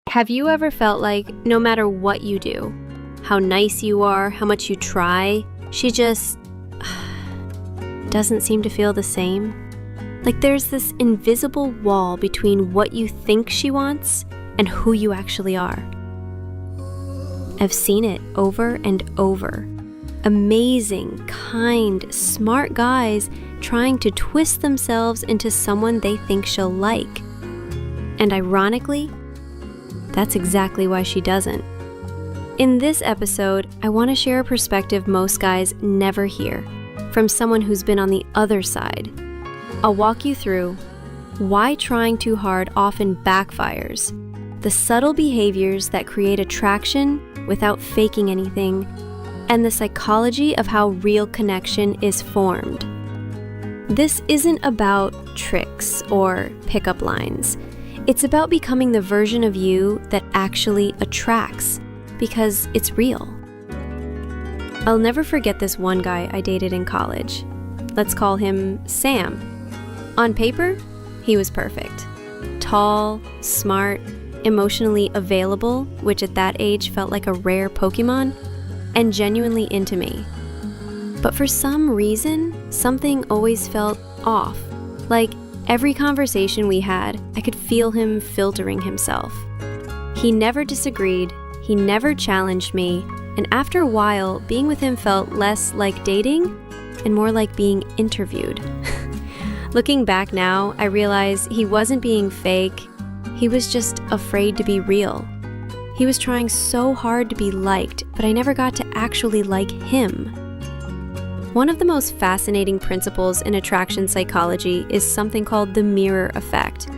Have you ever felt like no matter what you do, how nice you are, how much you try, she just doesn't seem to feel the same? Like there's this invisible wall between what you think she wants and who you actually are. I've seen it over and over. Amazing, kind, smart guys trying to twist themselves into someone they think she'll like. And ironically, that's exactly why she doesn't. In this episode, I want to share a perspective most guys never hear, from someone who's been on the other side. I'll walk you through why trying too hard often backfires, the subtle behaviors that create attraction without faking anything, and the psychology of how real connection is formed. This isn't about tricks or pickup lines. It's about becoming the version of you that actually attracts, because it's real. I'll never forget this one guy I dated in college. Let's call him Sam. On paper, he was perfect. Tall, smart, emotionally available, which at that age felt like a rare Pokemon, and genuinely into me. But for some reason, something always felt off. Like every conversation we had, I could feel him filtering himself. He never disagreed, he never challenged me, and after a while, being with him felt less like dating and more like being interviewed. Looking back now, I realize he wasn't being fake, he was just afraid to be real. He was trying so hard to be liked, but I never got to actually like him. One of the most fascinating principles in attraction psychology is something called the mirror effect.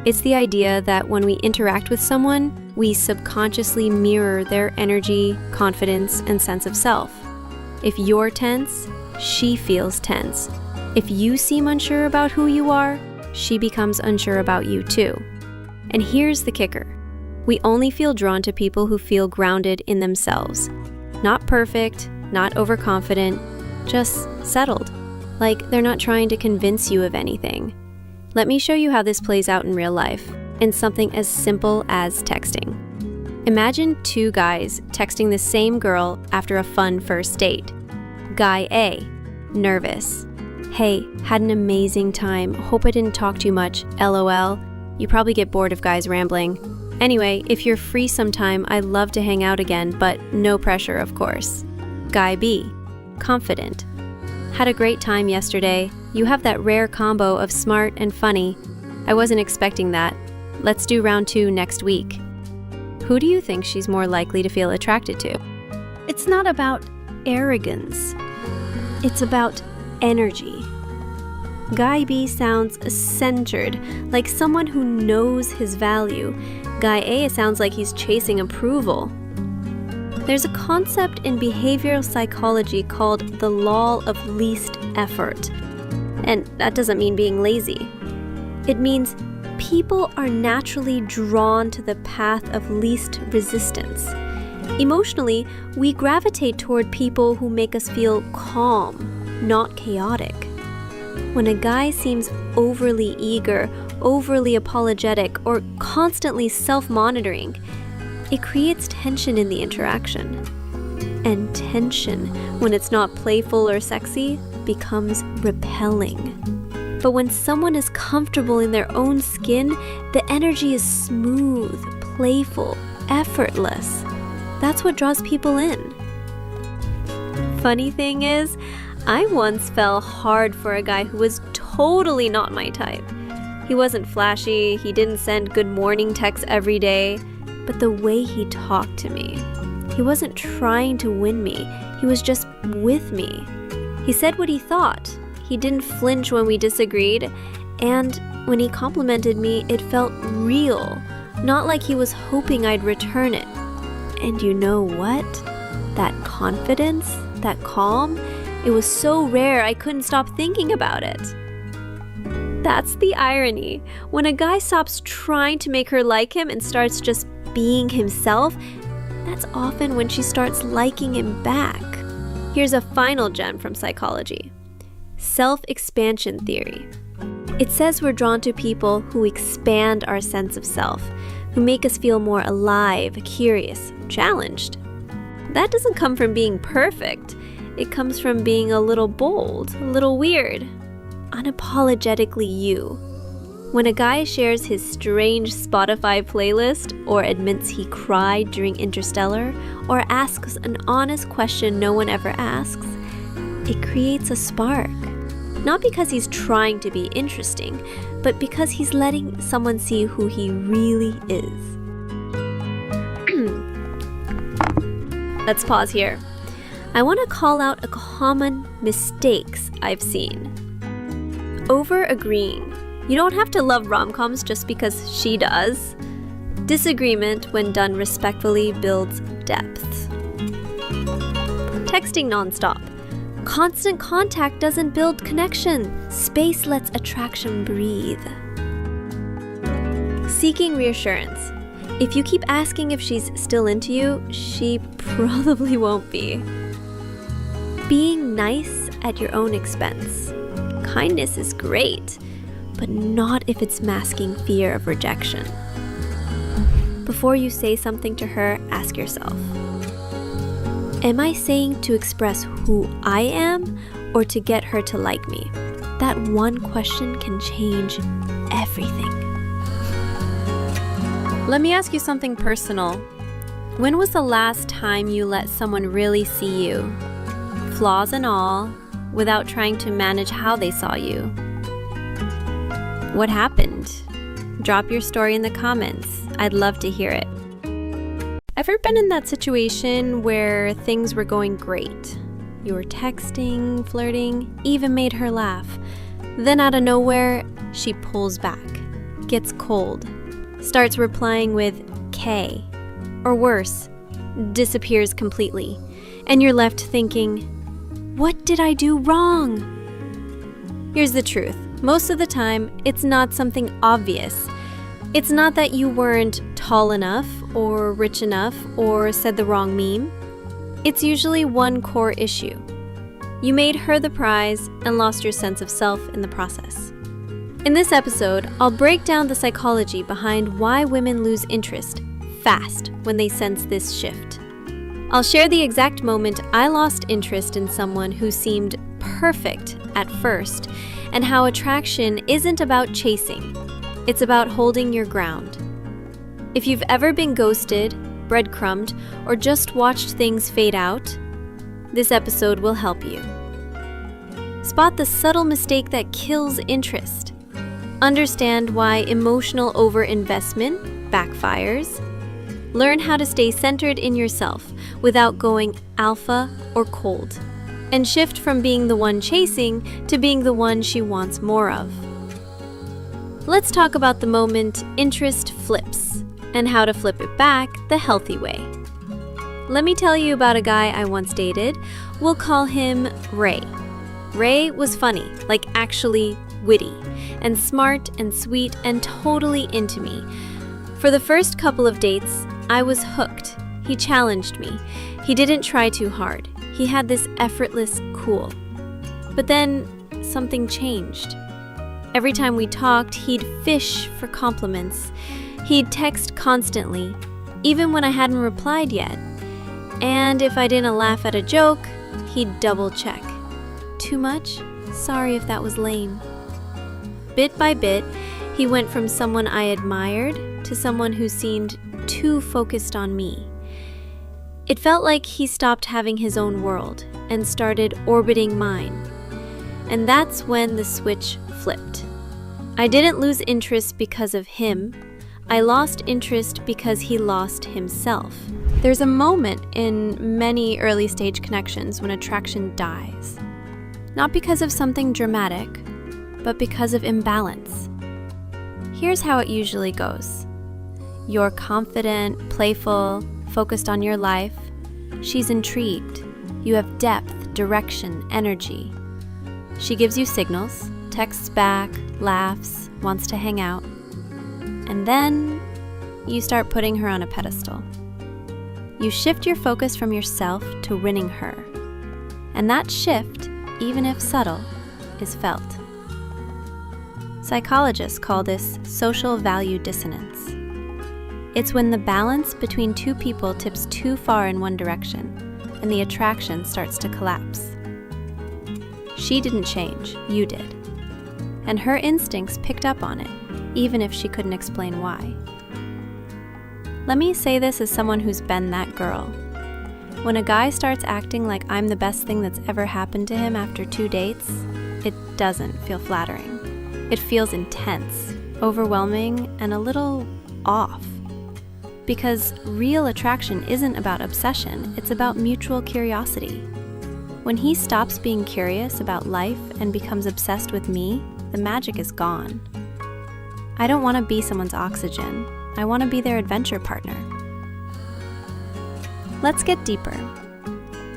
It's the idea that when we interact with someone, we subconsciously mirror their energy, confidence, and sense of self. If you're tense, she feels tense. If you seem unsure about who you are, she becomes unsure about you too. And here's the kicker. We only feel drawn to people who feel grounded in themselves. Not perfect, not overconfident, just settled, like they're not trying to convince you of anything. Let me show you how this plays out in real life, in something as simple as texting. Imagine two guys texting the same girl after a fun first date. Guy A, nervous. Hey, had an amazing time, hope I didn't talk too much, LOL. You probably get bored of guys rambling. Anyway, if you're free sometime, I'd love to hang out again, but no pressure, of course. Guy B, confident. Had a great time yesterday. You have that rare combo of smart and funny. I wasn't expecting that. Let's do round 2 next week. Who do you think she's more likely to feel attracted to? It's not about arrogance. It's about energy. Guy B sounds centered, like someone who knows his value. Guy A sounds like he's chasing approval. There's a concept in behavioral psychology called the law of least effort. And that doesn't mean being lazy. It means people are naturally drawn to the path of least resistance. Emotionally, we gravitate toward people who make us feel calm, not chaotic. When a guy seems overly eager, overly apologetic, or constantly self-monitoring, it creates tension in the interaction. And tension, when it's not playful or sexy, becomes repelling. But when someone is comfortable in their own skin, the energy is smooth, playful, effortless. That's what draws people in. Funny thing is, I once fell hard for a guy who was totally not my type. He wasn't flashy, he didn't send good morning texts every day, but the way he talked to me. He wasn't trying to win me, he was just with me. He said what he thought. He didn't flinch when we disagreed, and when he complimented me, it felt real, not like he was hoping I'd return it. And you know what? That confidence, that calm, it was so rare I couldn't stop thinking about it. That's the irony. When a guy stops trying to make her like him and starts just being himself, that's often when she starts liking him back. Here's a final gem from psychology. Self-expansion theory. It says we're drawn to people who expand our sense of self, who make us feel more alive, curious, challenged. That doesn't come from being perfect. It comes from being a little bold, a little weird, unapologetically you. When a guy shares his strange Spotify playlist, or admits he cried during Interstellar, or asks an honest question no one ever asks, it creates a spark. Not because he's trying to be interesting, but because he's letting someone see who he really is. Let's pause here. I want to call out a common mistakes I've seen. Over-agreeing. You don't have to love rom-coms just because she does. Disagreement, when done respectfully, builds depth. Texting nonstop. Constant contact doesn't build connection. Space lets attraction breathe. Seeking reassurance. If you keep asking if she's still into you, she probably won't be. Being nice at your own expense. Kindness is great, but not if it's masking fear of rejection. Before you say something to her, ask yourself, am I saying to express who I am or to get her to like me? That one question can change everything. Let me ask you something personal. When was the last time you let someone really see you, flaws and all, without trying to manage how they saw you? What happened? Drop your story in the comments. I'd love to hear it. Ever been in that situation where things were going great? You were texting, flirting, even made her laugh. Then out of nowhere, she pulls back, gets cold, starts replying with K, or worse, disappears completely, and you're left thinking, what did I do wrong? Here's the truth. Most of the time, it's not something obvious. It's not that you weren't tall enough, or rich enough, or said the wrong meme. It's usually one core issue. You made her the prize and lost your sense of self in the process. In this episode, I'll break down the psychology behind why women lose interest fast when they sense this shift. I'll share the exact moment I lost interest in someone who seemed perfect at first, and how attraction isn't about chasing. It's about holding your ground. If you've ever been ghosted, breadcrumbed, or just watched things fade out, this episode will help you. Spot the subtle mistake that kills interest. Understand why emotional overinvestment backfires. Learn how to stay centered in yourself without going alpha or cold, and shift from being the one chasing to being the one she wants more of. Let's talk about the moment interest flips and how to flip it back the healthy way. Let me tell you about a guy I once dated. We'll call him Ray. Ray was funny, like actually witty, and smart and sweet and totally into me. For the first couple of dates, I was hooked. He challenged me. He didn't try too hard. He had this effortless cool. But then something changed. Every time we talked, he'd fish for compliments. He'd text constantly, even when I hadn't replied yet. And if I didn't laugh at a joke, he'd double check. Too much? Sorry if that was lame. Bit by bit, he went from someone I admired to someone who seemed too focused on me. It felt like he stopped having his own world and started orbiting mine. And that's when the switch flipped. I didn't lose interest because of him. I lost interest because he lost himself. There's a moment in many early stage connections when attraction dies. Not because of something dramatic, but because of imbalance. Here's how it usually goes. You're confident, playful, focused on your life. She's intrigued. You have depth, direction, energy. She gives you signals, texts back, laughs, wants to hang out. And then you start putting her on a pedestal. You shift your focus from yourself to winning her. And that shift, even if subtle, is felt. Psychologists call this social value dissonance. It's when the balance between two people tips too far in one direction and the attraction starts to collapse. She didn't change, you did. And her instincts picked up on it, even if she couldn't explain why. Let me say this as someone who's been that girl. When a guy starts acting like I'm the best thing that's ever happened to him after 2 dates, it doesn't feel flattering. It feels intense, overwhelming, and a little off. Because real attraction isn't about obsession, it's about mutual curiosity. When he stops being curious about life and becomes obsessed with me, the magic is gone. I don't want to be someone's oxygen. I want to be their adventure partner. Let's get deeper.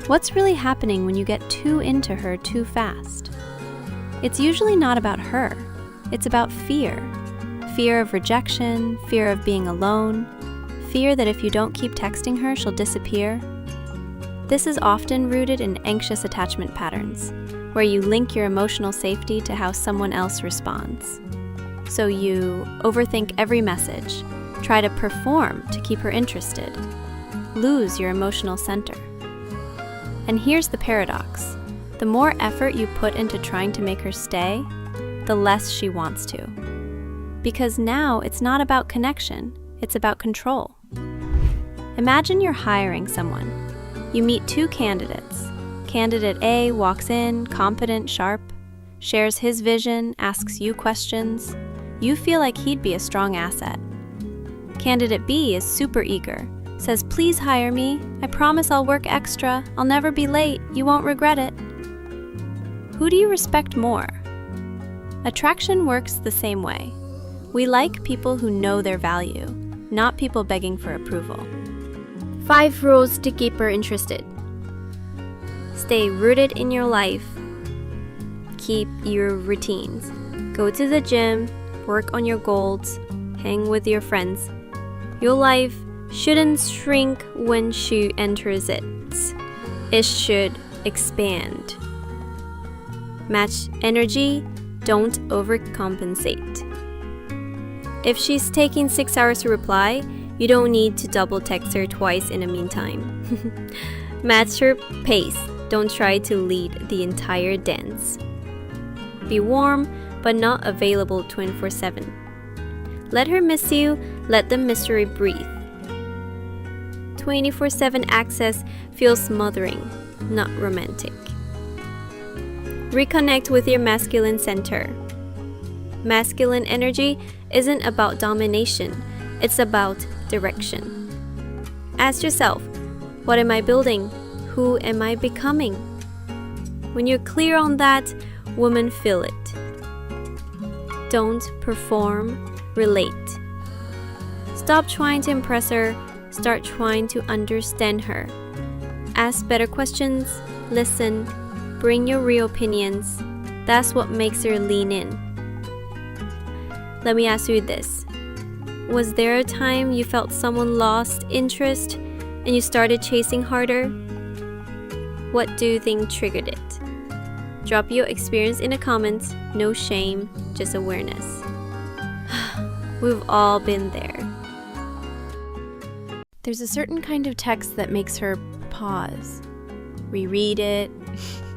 What's really happening when you get too into her too fast? It's usually not about her. It's about fear. Fear of rejection, fear of being alone, fear that if you don't keep texting her, she'll disappear. This is often rooted in anxious attachment patterns, where you link your emotional safety to how someone else responds. So you overthink every message, try to perform to keep her interested, lose your emotional center. And here's the paradox. The more effort you put into trying to make her stay, the less she wants to. Because now it's not about connection, it's about control. Imagine you're hiring someone. You meet 2 candidates. Candidate A walks in, confident, sharp, shares his vision, asks you questions. You feel like he'd be a strong asset. Candidate B is super eager, says, "Please hire me. I promise I'll work extra. I'll never be late. You won't regret it." Who do you respect more? Attraction works the same way. We like people who know their value, not people begging for approval. 5 rules to keep her interested. Stay rooted in your life. Keep your routines. Go to the gym, work on your goals, hang with your friends. Your life shouldn't shrink when she enters it. It should expand. Match energy, don't overcompensate. If she's taking 6 hours to reply, you don't need to double text her twice in the meantime. Match her pace. Don't try to lead the entire dance. Be warm, but not available 24/7. Let her miss you, let the mystery breathe. 24/7 access feels smothering, not romantic. Reconnect with your masculine center. Masculine energy isn't about domination, it's about direction. Ask yourself, what am I building? Who am I becoming? When you're clear on that, women feel it. Don't perform, relate. Stop trying to impress her, start trying to understand her. Ask better questions, listen, bring your real opinions. That's what makes her lean in. Let me ask you this. Was there a time you felt someone lost interest and you started chasing harder? What do you think triggered it? Drop your experience in the comments. No shame, just awareness. We've all been there. There's a certain kind of text that makes her pause, reread it,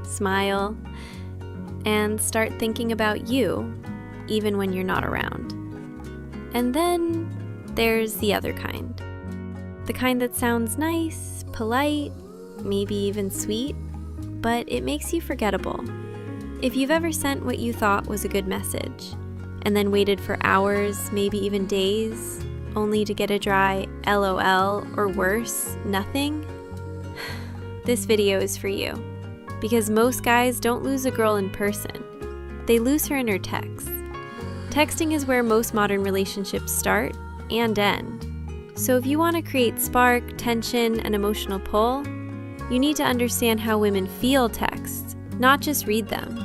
smile, and start thinking about you, even when you're not around. And then there's the other kind. The kind that sounds nice, polite, maybe even sweet, but it makes you forgettable. If you've ever sent what you thought was a good message, and then waited for hours, maybe even days, only to get a dry LOL or worse, nothing, this video is for you. Because most guys don't lose a girl in person. They lose her in her texts. Texting is where most modern relationships start and end. So if you want to create spark, tension, and emotional pull, you need to understand how women feel texts, not just read them.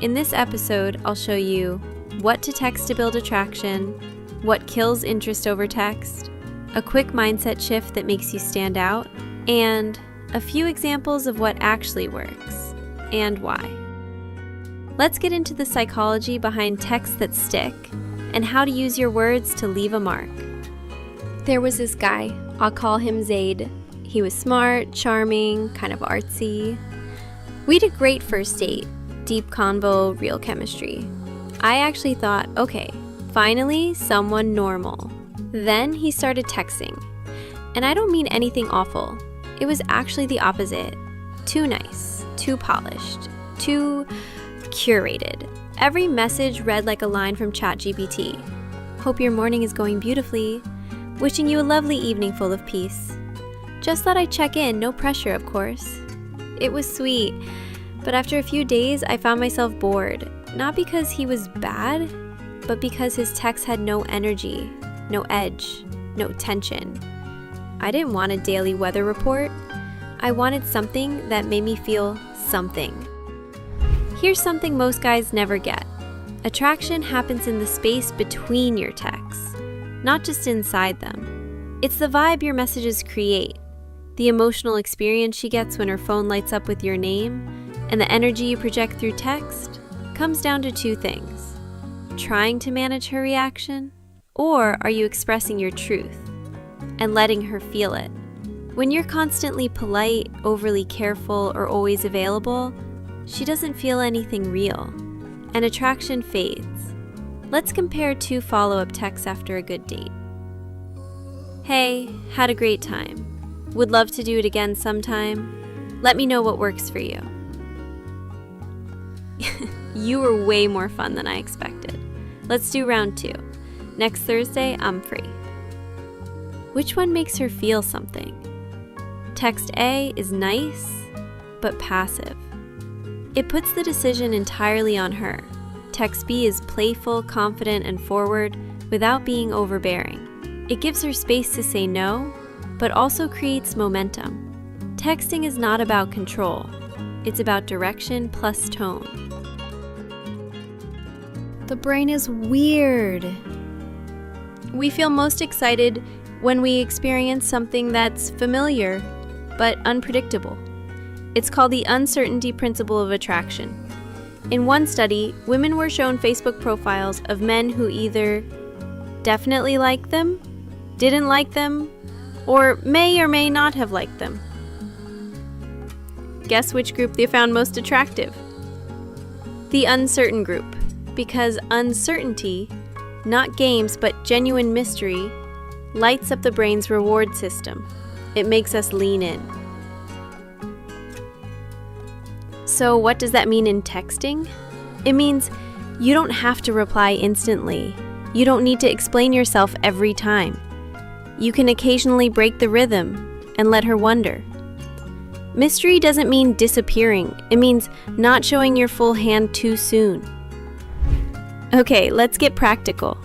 In this episode, I'll show you what to text to build attraction, what kills interest over text, a quick mindset shift that makes you stand out, and a few examples of what actually works and why. Let's get into the psychology behind texts that stick and how to use your words to leave a mark. There was this guy, I'll call him Zaid. He was smart, charming, kind of artsy. We had a great first date, deep convo, real chemistry. I actually thought, okay, finally someone normal. Then he started texting. And I don't mean anything awful. It was actually the opposite. Too nice, too polished, too curated. Every message read like a line from ChatGPT. Hope your morning is going beautifully. Wishing you a lovely evening full of peace. Just thought I'd check in, no pressure, of course. It was sweet, but after a few days, I found myself bored. Not because he was bad, but because his text had no energy, no edge, no tension. I didn't want a daily weather report. I wanted something that made me feel something. Here's something most guys never get. Attraction happens in the space between your texts. Not just inside them. It's the vibe your messages create, the emotional experience she gets when her phone lights up with your name, and the energy you project through text comes down to two things. Trying to manage her reaction, or are you expressing your truth and letting her feel it? When you're constantly polite, overly careful, or always available, she doesn't feel anything real, and attraction fades. Let's compare 2 follow-up texts after a good date. Hey, had a great time. Would love to do it again sometime. Let me know what works for you. You were way more fun than I expected. Let's do round 2. Next Thursday, I'm free. Which one makes her feel something? Text A is nice, but passive. It puts the decision entirely on her. Text B is playful, confident, and forward without being overbearing. It gives her space to say no, but also creates momentum. Texting is not about control. It's about direction plus tone. The brain is weird. We feel most excited when we experience something that's familiar but unpredictable. It's called the uncertainty principle of attraction. In one study, women were shown Facebook profiles of men who either definitely liked them, didn't like them, or may not have liked them. Guess which group they found most attractive? The uncertain group, because uncertainty, not games but genuine mystery, lights up the brain's reward system. It makes us lean in. So what does that mean in texting? It means you don't have to reply instantly. You don't need to explain yourself every time. You can occasionally break the rhythm and let her wonder. Mystery doesn't mean disappearing. It means not showing your full hand too soon. Okay, let's get practical.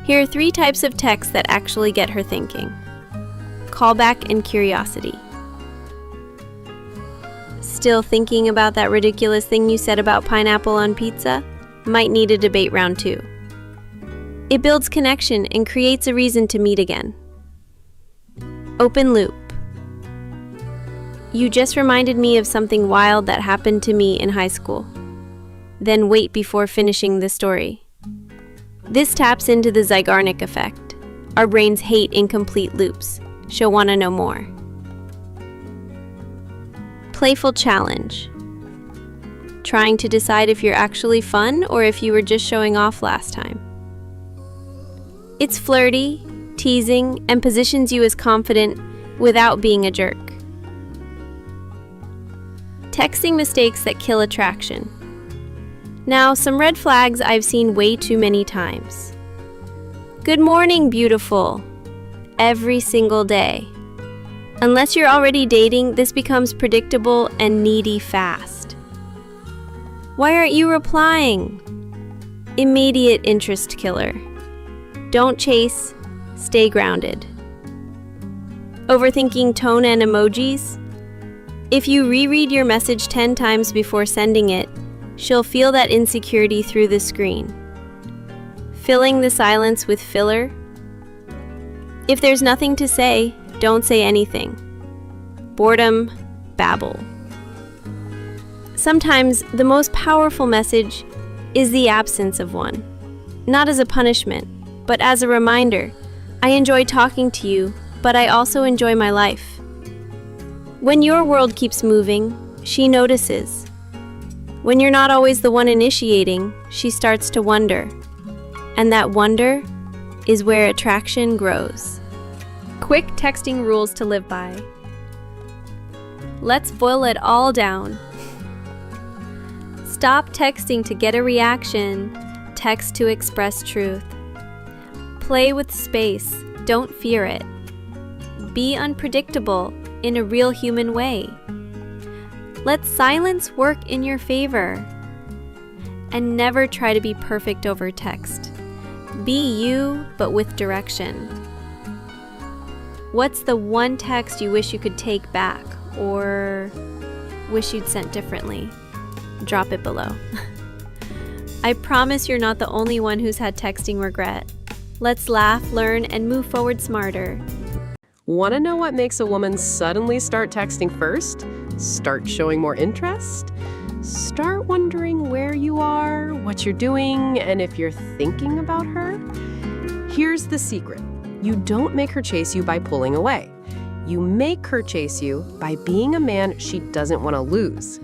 Here are 3 types of text that actually get her thinking. Callback and curiosity. Still thinking about that ridiculous thing you said about pineapple on pizza? Might need a debate round 2. It builds connection and creates a reason to meet again. Open loop. You just reminded me of something wild that happened to me in high school. Then wait before finishing the story. This taps into the Zeigarnik effect. Our brains hate incomplete loops. She'll want to know more. Playful challenge. Trying to decide if you're actually fun or if you were just showing off last time. It's flirty, teasing, and positions you as confident without being a jerk. Texting mistakes that kill attraction. Now, some red flags I've seen way too many times. Good morning, beautiful. Every single day. Unless you're already dating, this becomes predictable and needy fast. Why aren't you replying? Immediate interest killer. Don't chase, stay grounded. Overthinking tone and emojis. If you reread your message 10 times before sending it, she'll feel that insecurity through the screen. Filling the silence with filler. If there's nothing to say, don't say anything. Boredom, babble. Sometimes the most powerful message is the absence of one. Not as a punishment, but as a reminder. I enjoy talking to you, but I also enjoy my life. When your world keeps moving, she notices. When you're not always the one initiating, she starts to wonder. And that wonder is where attraction grows. Quick texting rules to live by. Let's boil it all down. Stop texting to get a reaction. Text to express truth. Play with space. Don't fear it. Be unpredictable in a real human way. Let silence work in your favor. And never try to be perfect over text. Be you, but with direction. What's the one text you wish you could take back or wish you'd sent differently? Drop it below. I promise you're not the only one who's had texting regret. Let's laugh, learn, and move forward smarter. Want to know what makes a woman suddenly start texting first? Start showing more interest? Start wondering where you are, what you're doing, and if you're thinking about her? Here's the secret. You don't make her chase you by pulling away. You make her chase you by being a man she doesn't want to lose.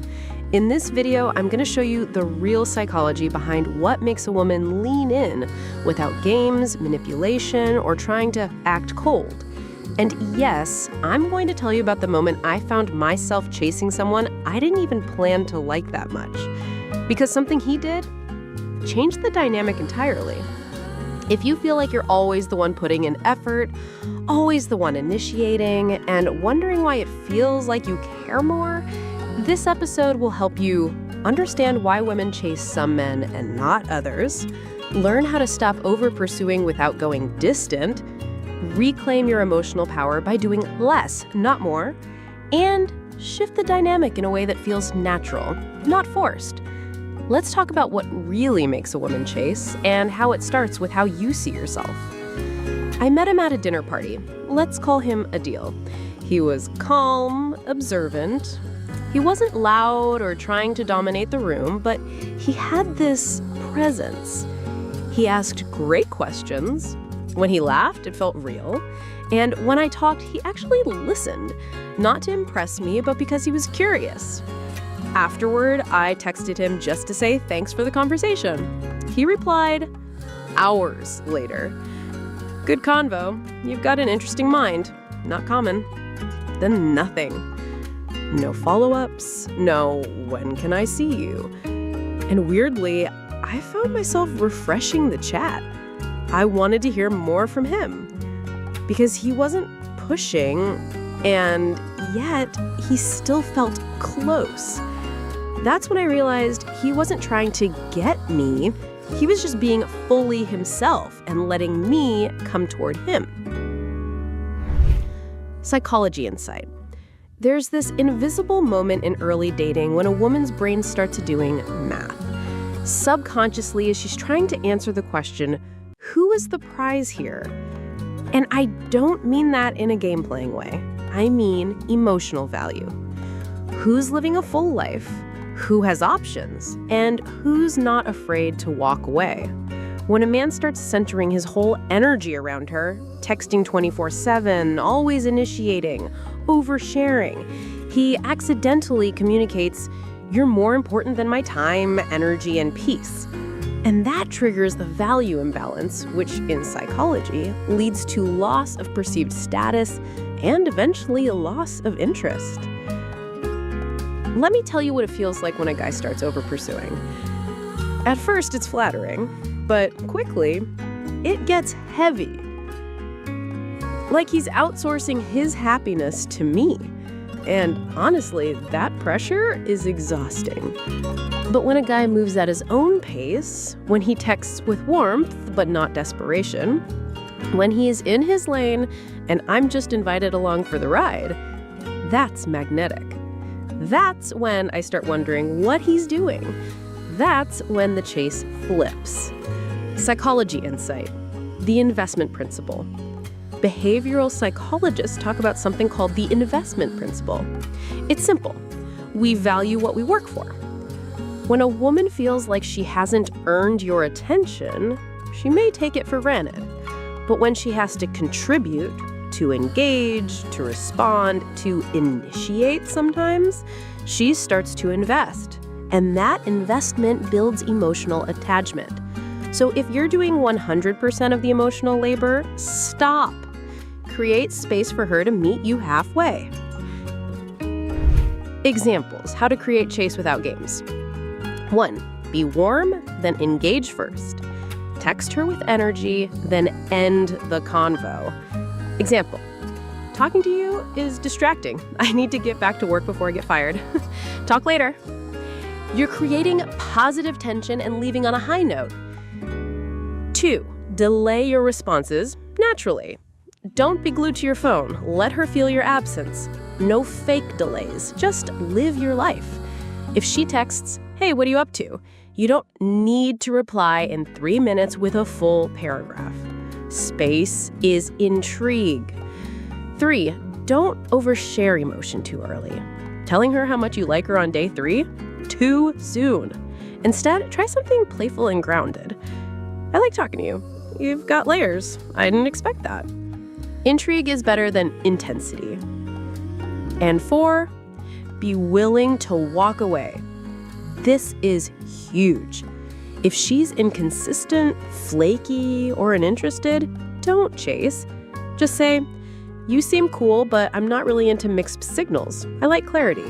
In this video, I'm going to show you the real psychology behind what makes a woman lean in without games, manipulation, or trying to act cold. And yes, I'm going to tell you about the moment I found myself chasing someone I didn't even plan to like that much. Because something he did changed the dynamic entirely. If you feel like you're always the one putting in effort, always the one initiating, and wondering why it feels like you care more, this episode will help you understand why women chase some men and not others, learn how to stop over-pursuing without going distant, reclaim your emotional power by doing less, not more, and shift the dynamic in a way that feels natural, not forced. Let's talk about what really makes a woman chase and how it starts with how you see yourself. I met him at a dinner party. Let's call him Adil. He was calm, observant. He wasn't loud or trying to dominate the room, but he had this presence. He asked great questions. When he laughed, it felt real. And when I talked, he actually listened, not to impress me, but because he was curious. Afterward, I texted him just to say thanks for the conversation. He replied hours later. Good convo. You've got an interesting mind. Not common. Then nothing. No follow-ups. No, when can I see you? And weirdly, I found myself refreshing the chat. I wanted to hear more from him because he wasn't pushing, and yet he still felt close. That's when I realized he wasn't trying to get me. He was just being fully himself and letting me come toward him. Psychology insight. There's this invisible moment in early dating when a woman's brain starts doing math. Subconsciously, as she's trying to answer the question, who is the prize here? And I don't mean that in a game-playing way. I mean emotional value. Who's living a full life? Who has options? And who's not afraid to walk away? When a man starts centering his whole energy around her, texting 24/7, always initiating, oversharing, he accidentally communicates, "You're more important than my time, energy, and peace." And that triggers the value imbalance, which in psychology leads to loss of perceived status and eventually a loss of interest. Let me tell you what it feels like when a guy starts over-pursuing. At first, it's flattering, but quickly, it gets heavy. Like he's outsourcing his happiness to me. And honestly, that pressure is exhausting. But when a guy moves at his own pace, when he texts with warmth but not desperation, when he is in his lane and I'm just invited along for the ride, that's magnetic. That's when I start wondering what he's doing. That's when the chase flips. Psychology insight. The investment principle. Behavioral psychologists talk about something called the investment principle. It's simple. We value what we work for. When a woman feels like she hasn't earned your attention, she may take it for granted. But when she has to contribute, to engage, to respond, to initiate sometimes, she starts to invest. And that investment builds emotional attachment. So if you're doing 100% of the emotional labor, stop. Create space for her to meet you halfway. Examples: how to create chase without games. 1. Be warm, then engage first. Text her with energy, then end the convo. Example: talking to you is distracting. I need to get back to work before I get fired. Talk later. You're creating positive tension and leaving on a high note. 2. Delay your responses naturally. Don't be glued to your phone. Let her feel your absence. No fake delays. Just live your life. If she texts, "Hey, what are you up to?" you don't need to reply in 3 minutes with a full paragraph. Space is intrigue. 3. Don't overshare emotion too early. Telling her how much you like her on day 3? Too soon. Instead, try something playful and grounded. "I like talking to you. You've got layers. I didn't expect that." Intrigue is better than intensity. And 4, be willing to walk away. This is huge. If she's inconsistent, flaky, or uninterested, don't chase. Just say, "You seem cool, but I'm not really into mixed signals. I like clarity."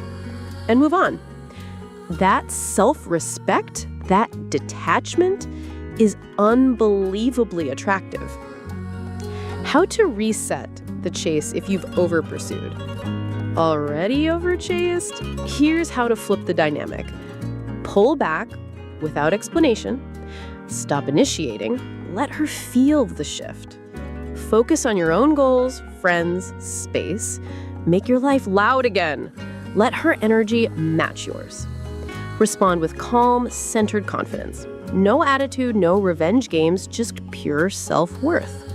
And move on. That self-respect, that detachment, is unbelievably attractive. How to reset the chase if you've over-pursued. Already over-chased? Here's how to flip the dynamic. Pull back without explanation. Stop initiating. Let her feel the shift. Focus on your own goals, friends, space. Make your life loud again. Let her energy match yours. Respond with calm, centered confidence. No attitude, no revenge games, just pure self-worth.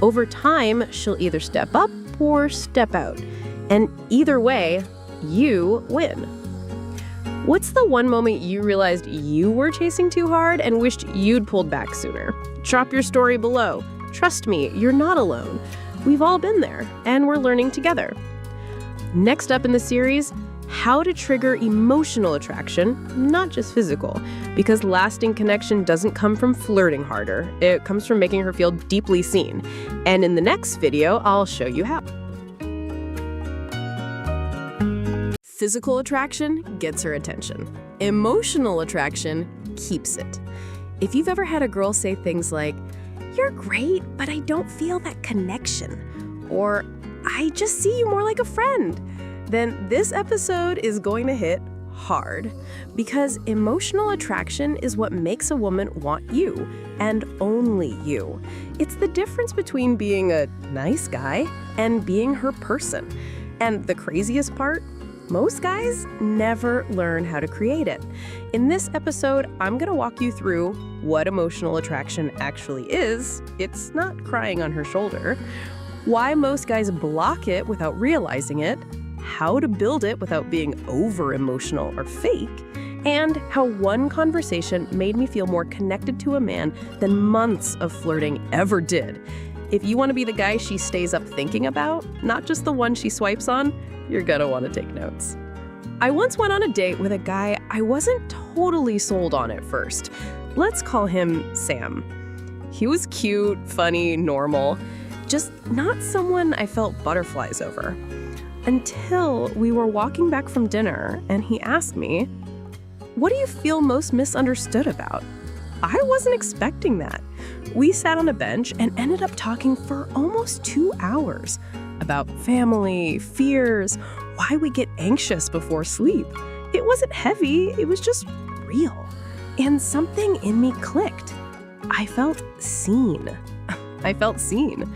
Over time, she'll either step up or step out. And either way, you win. What's the one moment you realized you were chasing too hard and wished you'd pulled back sooner? Drop your story below. Trust me, you're not alone. We've all been there, and we're learning together. Next up in the series, how to trigger emotional attraction, not just physical, because lasting connection doesn't come from flirting harder. It comes from making her feel deeply seen. And in the next video, I'll show you how. Physical attraction gets her attention. Emotional attraction keeps it. If you've ever had a girl say things like, "You're great, but I don't feel that connection," or "I just see you more like a friend," then this episode is going to hit hard, because emotional attraction is what makes a woman want you, and only you. It's the difference between being a nice guy and being her person. And the craziest part? Most guys never learn how to create it. In this episode, I'm going to walk you through what emotional attraction actually is. It's not crying on her shoulder. Why most guys block it without realizing it, how to build it without being over-emotional or fake, and how one conversation made me feel more connected to a man than months of flirting ever did. If you want to be the guy she stays up thinking about, not just the one she swipes on, you're gonna want to take notes. I once went on a date with a guy I wasn't totally sold on at first. Let's call him Sam. He was cute, funny, normal, just not someone I felt butterflies over. Until we were walking back from dinner and he asked me, "What do you feel most misunderstood about?" I wasn't expecting that. We sat on a bench and ended up talking for almost 2 hours about family, fears, why we get anxious before sleep. It wasn't heavy, it was just real. And something in me clicked. I felt seen. I felt seen.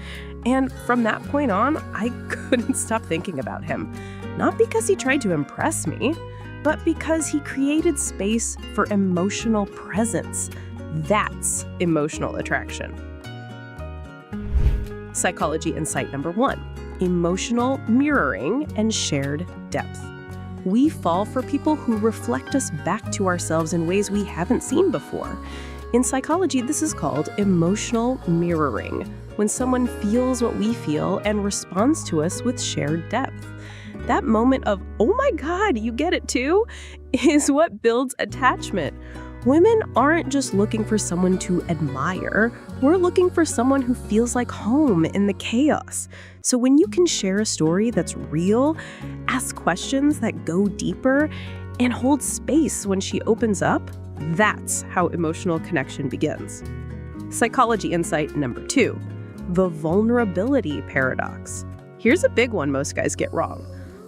And from that point on, I couldn't stop thinking about him. Not because he tried to impress me, but because he created space for emotional presence. That's emotional attraction. Psychology insight number 1, emotional mirroring and shared depth. We fall for people who reflect us back to ourselves in ways we haven't seen before. In psychology, this is called emotional mirroring. when someone feels what we feel and responds to us with shared depth. That moment of, oh my God, you get it too, is what builds attachment. Women aren't just looking for someone to admire. We're looking for someone who feels like home in the chaos. So when you can share a story that's real, ask questions that go deeper, and hold space when she opens up, that's how emotional connection begins. Psychology insight number 2, the vulnerability paradox. Here's a big one most guys get wrong.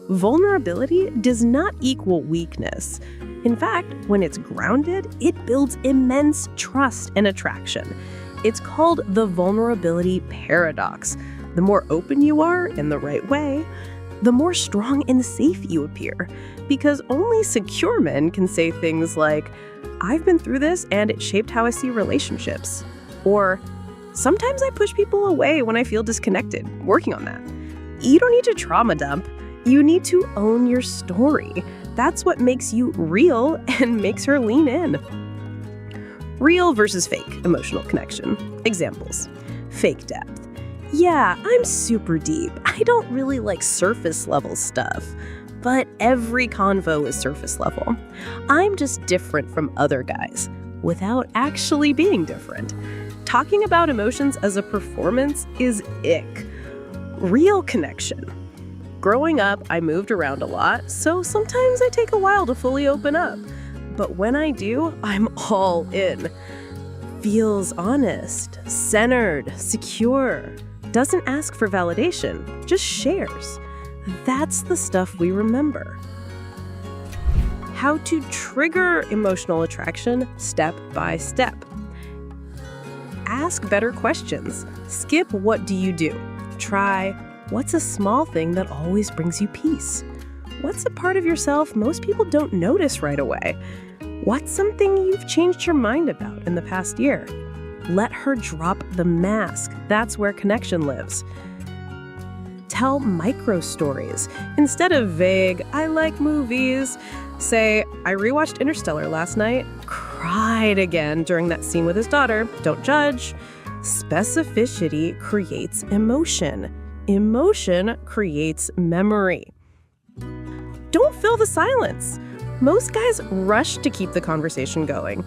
Vulnerability does not equal weakness. In fact, when it's grounded, it builds immense trust and attraction. It's called the vulnerability paradox. The more open you are in the right way, the more strong and safe you appear. Because only secure men can say things like, I've been through this and it shaped how I see relationships. Or, sometimes I push people away when I feel disconnected, working on that. You don't need to trauma dump. You need to own your story. That's what makes you real and makes her lean in. Real versus fake emotional connection. Examples. Fake depth. Yeah, I'm super deep. I don't really like surface level stuff. But every convo is surface level. I'm just different from other guys without actually being different. Talking about emotions as a performance is ick. Real connection. Growing up, I moved around a lot, so sometimes I take a while to fully open up. But when I do, I'm all in. Feels honest, centered, secure. Doesn't ask for validation, just shares. That's the stuff we remember. How to trigger emotional attraction step by step. Ask better questions. Skip what do you do? Try what's a small thing that always brings you peace? What's a part of yourself most people don't notice right away? What's something you've changed your mind about in the past year? Let her drop the mask. That's where connection lives. Tell micro stories. Instead of vague, I like movies, say, I rewatched Interstellar last night, cried again during that scene with his daughter. Don't judge. Specificity creates emotion. Emotion creates memory. Don't fill the silence. Most guys rush to keep the conversation going.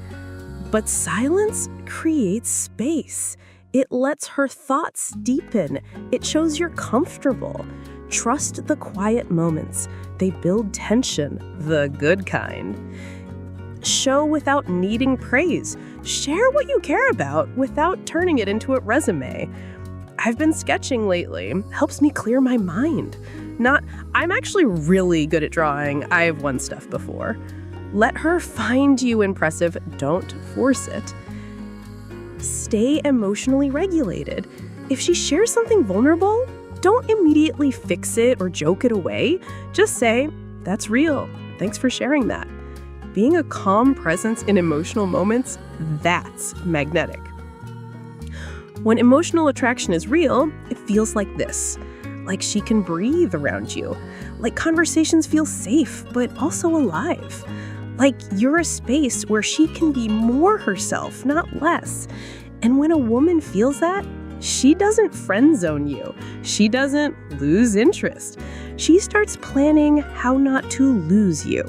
But silence creates space. It lets her thoughts deepen. It shows you're comfortable. Trust the quiet moments. They build tension, the good kind. Show without needing praise. Share what you care about without turning it into a resume. I've been sketching lately. Helps me clear my mind. Not, I'm actually really good at drawing. I've won stuff before. Let her find you impressive. Don't force it. Stay emotionally regulated. If she shares something vulnerable, don't immediately fix it or joke it away. Just say, that's real. Thanks for sharing that. Being a calm presence in emotional moments, that's magnetic. When emotional attraction is real, it feels like this. Like she can breathe around you. Like conversations feel safe, but also alive. Like you're a space where she can be more herself, not less. And when a woman feels that, she doesn't friend zone you. She doesn't lose interest. She starts planning how not to lose you.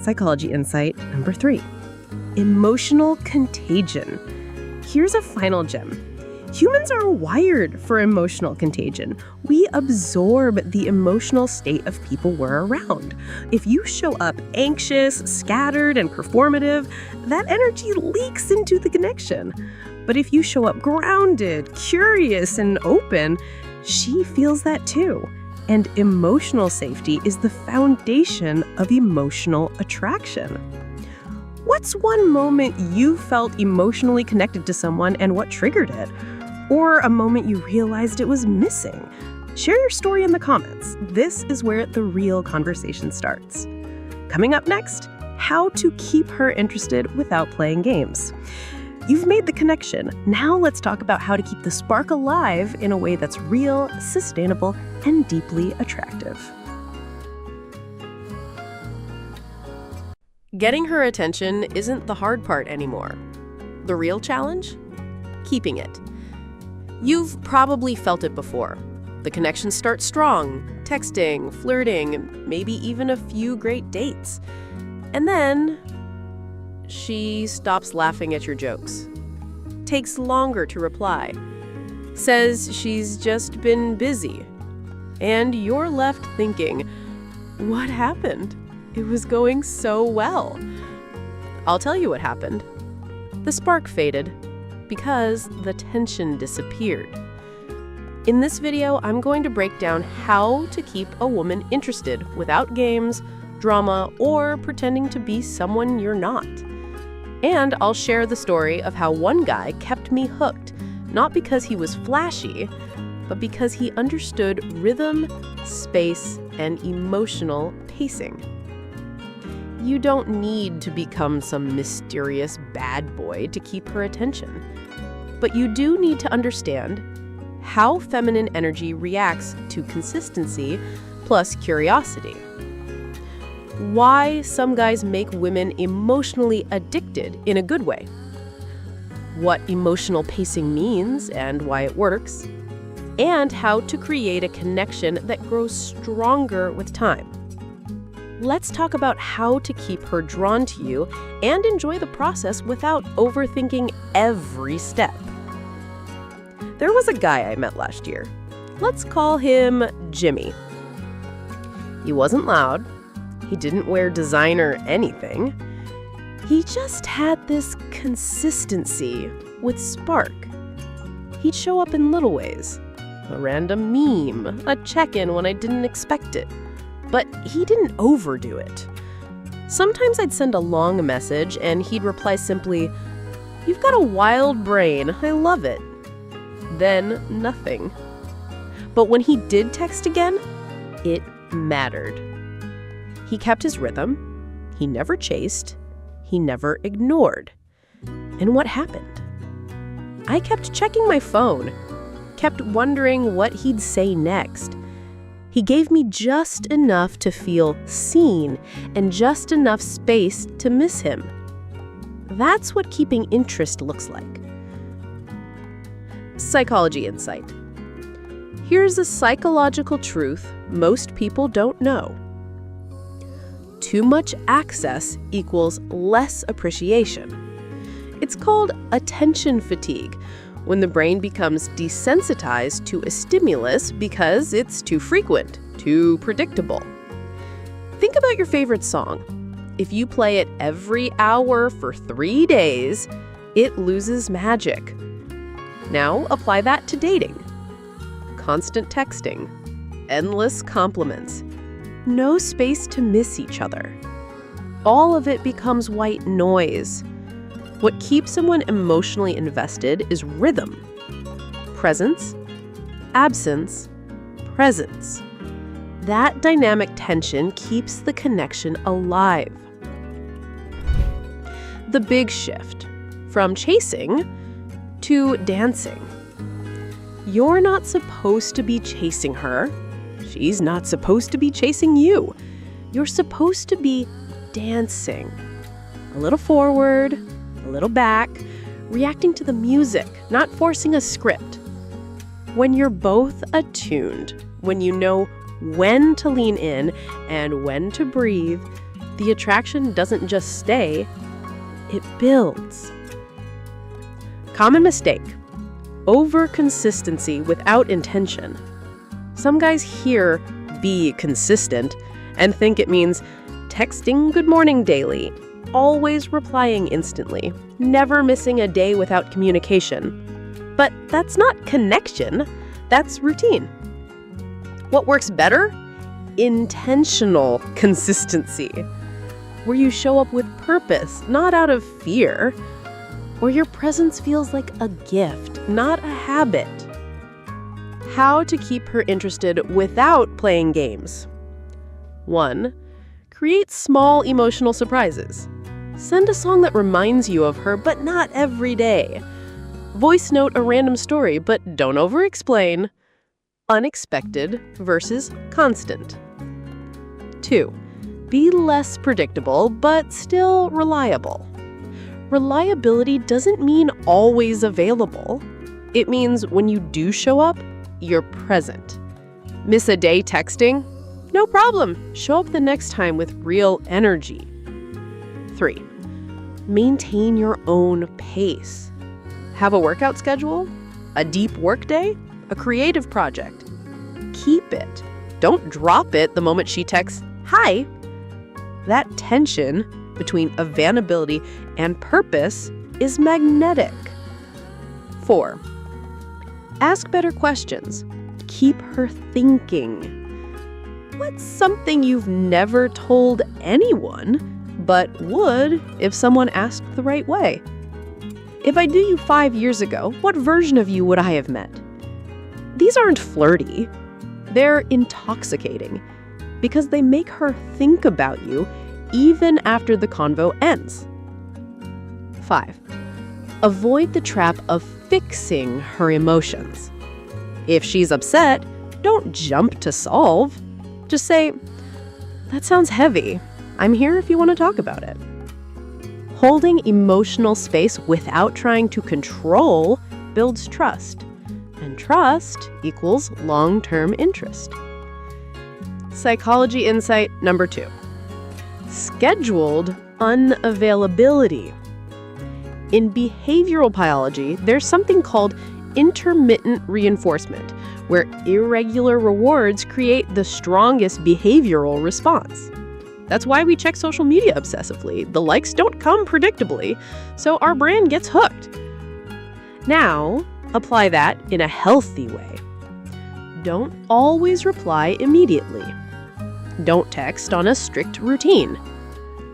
Psychology insight number 3. Emotional contagion. Here's a final gem. Humans are wired for emotional contagion. We absorb the emotional state of people we're around. If you show up anxious, scattered, and performative, that energy leaks into the connection. But if you show up grounded, curious, and open, she feels that too. And emotional safety is the foundation of emotional attraction. What's one moment you felt emotionally connected to someone and what triggered it? Or a moment you realized it was missing? Share your story in the comments. This is where the real conversation starts. Coming up next, how to keep her interested without playing games. You've made the connection. Now let's talk about how to keep the spark alive in a way that's real, sustainable, and deeply attractive. Getting her attention isn't the hard part anymore. The real challenge? Keeping it. You've probably felt it before. The connection starts strong, texting, flirting, maybe even a few great dates. And then she stops laughing at your jokes, takes longer to reply, says she's just been busy, and you're left thinking, what happened? It was going so well. I'll tell you what happened. The spark faded because the tension disappeared. In this video, I'm going to break down how to keep a woman interested without games, drama, or pretending to be someone you're not. And I'll share the story of how one guy kept me hooked, not because he was flashy, but because he understood rhythm, space, and emotional pacing. You don't need to become some mysterious bad boy to keep her attention, but you do need to understand how feminine energy reacts to consistency plus curiosity. Why some guys make women emotionally addicted in a good way. What emotional pacing means and why it works. And how to create a connection that grows stronger with time. Let's talk about how to keep her drawn to you and enjoy the process without overthinking every step. There was a guy I met last year. Let's call him Jimmy. He wasn't loud. He didn't wear designer anything. He just had this consistency with spark. He'd show up in little ways. A random meme, a check-in when I didn't expect it. But he didn't overdo it. Sometimes I'd send a long message and he'd reply simply, "You've got a wild brain, I love it." Then nothing. But when he did text again, it mattered. He kept his rhythm, he never chased, he never ignored. And what happened? I kept checking my phone, kept wondering what he'd say next. He gave me just enough to feel seen and just enough space to miss him. That's what keeping interest looks like. Psychology insight. Here's a psychological truth most people don't know. Too much access equals less appreciation. It's called attention fatigue, when the brain becomes desensitized to a stimulus because it's too frequent, too predictable. Think about your favorite song. If you play it every hour for 3 days, it loses magic. Now apply that to dating. Constant texting, endless compliments, no space to miss each other. All of it becomes white noise. What keeps someone emotionally invested is rhythm, presence, absence, presence. That dynamic tension keeps the connection alive. The big shift from chasing to dancing. You're not supposed to be chasing her. She's not supposed to be chasing you. You're supposed to be dancing. A little forward, a little back, reacting to the music, not forcing a script. When you're both attuned, when you know when to lean in and when to breathe, the attraction doesn't just stay, it builds. Common mistake: over-consistency without intention. Some guys hear "be consistent" and think it means texting good morning daily, always replying instantly, never missing a day without communication. But that's not connection, that's routine. What works better? Intentional consistency, where you show up with purpose, not out of fear, where your presence feels like a gift, not a habit. How to keep her interested without playing games. 1. Create small emotional surprises. Send a song that reminds you of her, but not every day. Voice note a random story, but don't over-explain. Unexpected versus constant. 2. Be less predictable, but still reliable. Reliability doesn't mean always available. It means when you do show up, you're present. Miss a day texting? No problem. Show up the next time with real energy. 3. Maintain your own pace. Have a workout schedule? A deep work day? A creative project? Keep it. Don't drop it the moment she texts, "Hi." That tension between availability and purpose is magnetic. 4. Ask better questions. Keep her thinking. What's something you've never told anyone, but would if someone asked the right way? If I knew you 5 years ago, what version of you would I have met? These aren't flirty. They're intoxicating because they make her think about you even after the convo ends. 5. Avoid the trap of fixing her emotions. If she's upset, don't jump to solve. Just say, "That sounds heavy. I'm here if you want to talk about it." Holding emotional space without trying to control builds trust, and trust equals long-term interest. Psychology insight number 2. Scheduled unavailability. In behavioral biology, there's something called intermittent reinforcement, where irregular rewards create the strongest behavioral response. That's why we check social media obsessively. The likes don't come predictably, so our brain gets hooked. Now, apply that in a healthy way. Don't always reply immediately. Don't text on a strict routine.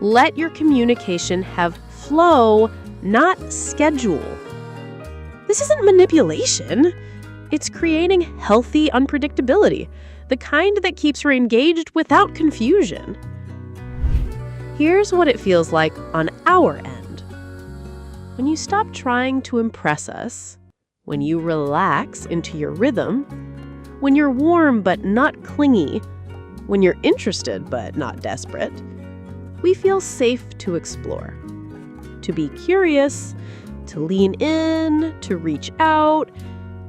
Let your communication have flow, not schedule. This isn't manipulation. It's creating healthy unpredictability, the kind that keeps her engaged without confusion. Here's what it feels like on our end. When you stop trying to impress us, when you relax into your rhythm, when you're warm but not clingy, when you're interested but not desperate, we feel safe to explore, to be curious, to lean in, to reach out.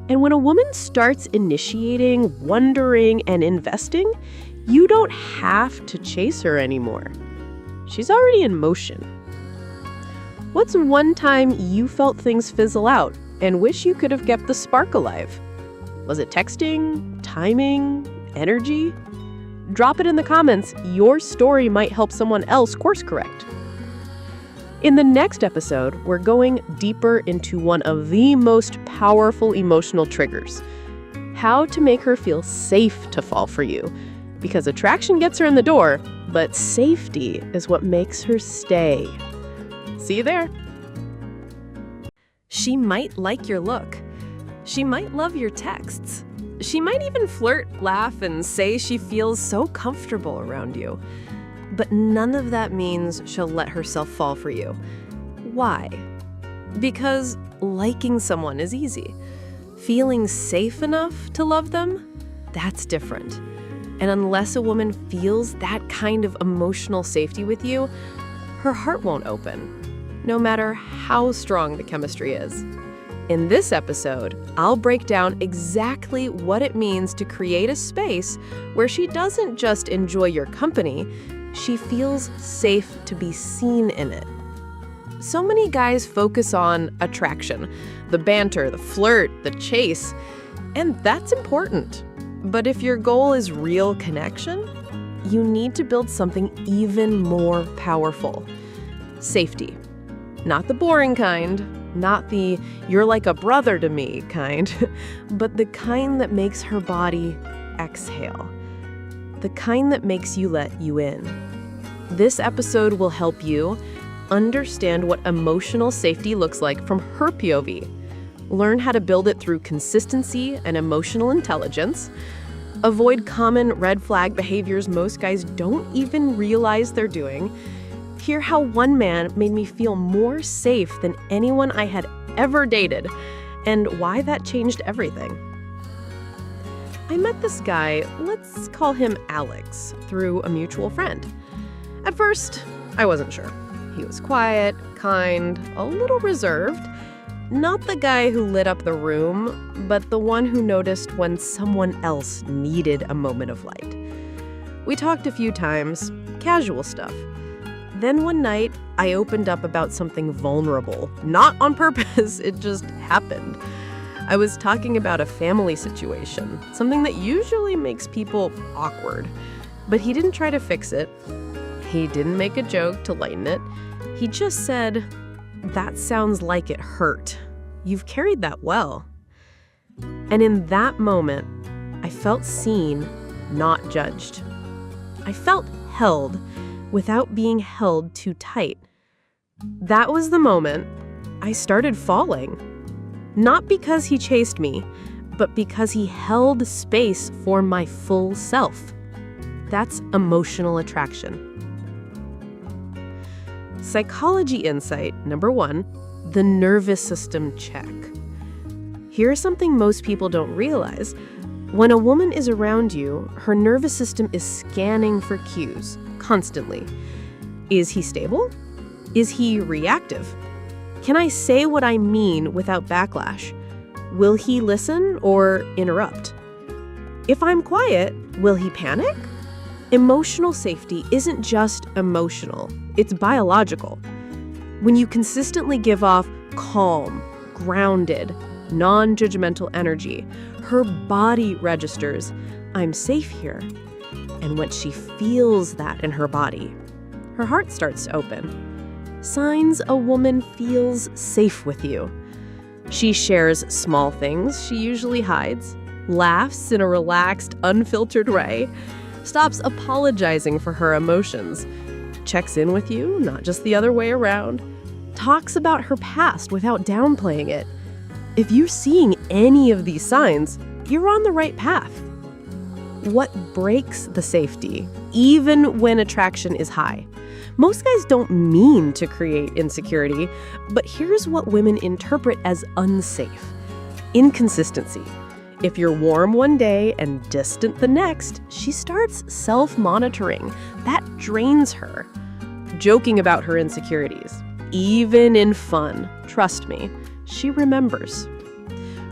And when a woman starts initiating, wondering, and investing, you don't have to chase her anymore. She's already in motion. What's one time you felt things fizzle out and wish you could have kept the spark alive? Was it texting, timing, energy? Drop it in the comments. Your story might help someone else course correct. In the next episode, we're going deeper into one of the most powerful emotional triggers: how to make her feel safe to fall for you. Because attraction gets her in the door, but safety is what makes her stay. See you there. She might like your look. She might love your texts. She might even flirt, laugh, and say she feels so comfortable around you. But none of that means she'll let herself fall for you. Why? Because liking someone is easy. Feeling safe enough to love them, that's different. And unless a woman feels that kind of emotional safety with you, her heart won't open, no matter how strong the chemistry is. In this episode, I'll break down exactly what it means to create a space where she doesn't just enjoy your company, she feels safe to be seen in it. So many guys focus on attraction, the banter, the flirt, the chase, and that's important. But if your goal is real connection, you need to build something even more powerful. Safety. Not the boring kind, not the "you're like a brother to me" kind, but the kind that makes her body exhale. The kind that makes you let you in. This episode will help you understand what emotional safety looks like from her POV, learn how to build it through consistency and emotional intelligence, avoid common red flag behaviors most guys don't even realize they're doing, hear how one man made me feel more safe than anyone I had ever dated, and why that changed everything. I met this guy, let's call him Alex, through a mutual friend. At first, I wasn't sure. He was quiet, kind, a little reserved, Not the guy who lit up the room, but the one who noticed when someone else needed a moment of light. We talked a few times, casual stuff. Then one night, I opened up about something vulnerable. Not on purpose, it just happened. I was talking about a family situation, something that usually makes people awkward. But he didn't try to fix it. He didn't make a joke to lighten it. He just said, "That sounds like it hurt. You've carried that well." And in that moment, I felt seen, not judged. I felt held without being held too tight. That was the moment I started falling. Not because he chased me, but because he held space for my full self. That's emotional attraction. Psychology insight number 1, the nervous system check. Here's something most people don't realize. When a woman is around you, her nervous system is scanning for cues constantly. Is he stable? Is he reactive? Can I say what I mean without backlash? Will he listen or interrupt? If I'm quiet, will he panic? Emotional safety isn't just emotional, it's biological. When you consistently give off calm, grounded, non-judgmental energy, her body registers, "I'm safe here." And when she feels that in her body, her heart starts to open. Signs a woman feels safe with you. She shares small things she usually hides, laughs in a relaxed, unfiltered way, stops apologizing for her emotions, checks in with you, not just the other way around, talks about her past without downplaying it. If you're seeing any of these signs, you're on the right path. What breaks the safety, even when attraction is high? Most guys don't mean to create insecurity, but here's what women interpret as unsafe. Inconsistency. If you're warm one day and distant the next, she starts self-monitoring. That drains her. Joking about her insecurities, even in fun, trust me, she remembers.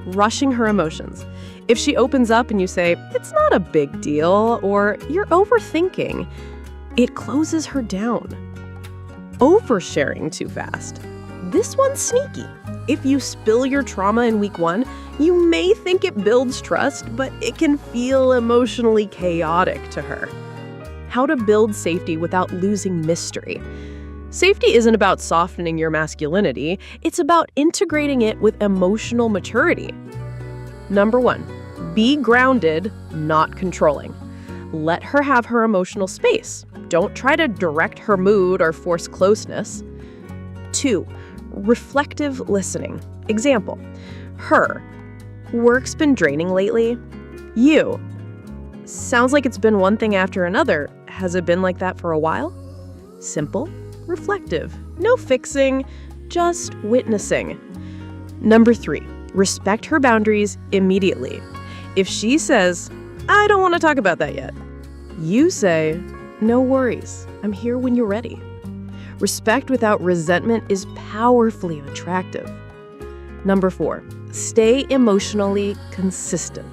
Rushing her emotions. If she opens up and you say, "It's not a big deal," or "You're overthinking," it closes her down. Oversharing too fast. This one's sneaky. If you spill your trauma in week 1, you may think it builds trust, but it can feel emotionally chaotic to her. How to build safety without losing mystery. Safety isn't about softening your masculinity, it's about integrating it with emotional maturity. Number 1, be grounded, not controlling. Let her have her emotional space. Don't try to direct her mood or force closeness. 2, reflective listening. Example, her, "Work's been draining lately." You, "Sounds like it's been one thing after another. Has it been like that for a while?" Simple, reflective, no fixing, just witnessing. Number 3, respect her boundaries immediately. If she says, "I don't want to talk about that yet," you say, "No worries, I'm here when you're ready." Respect without resentment is powerfully attractive. Number 4, stay emotionally consistent.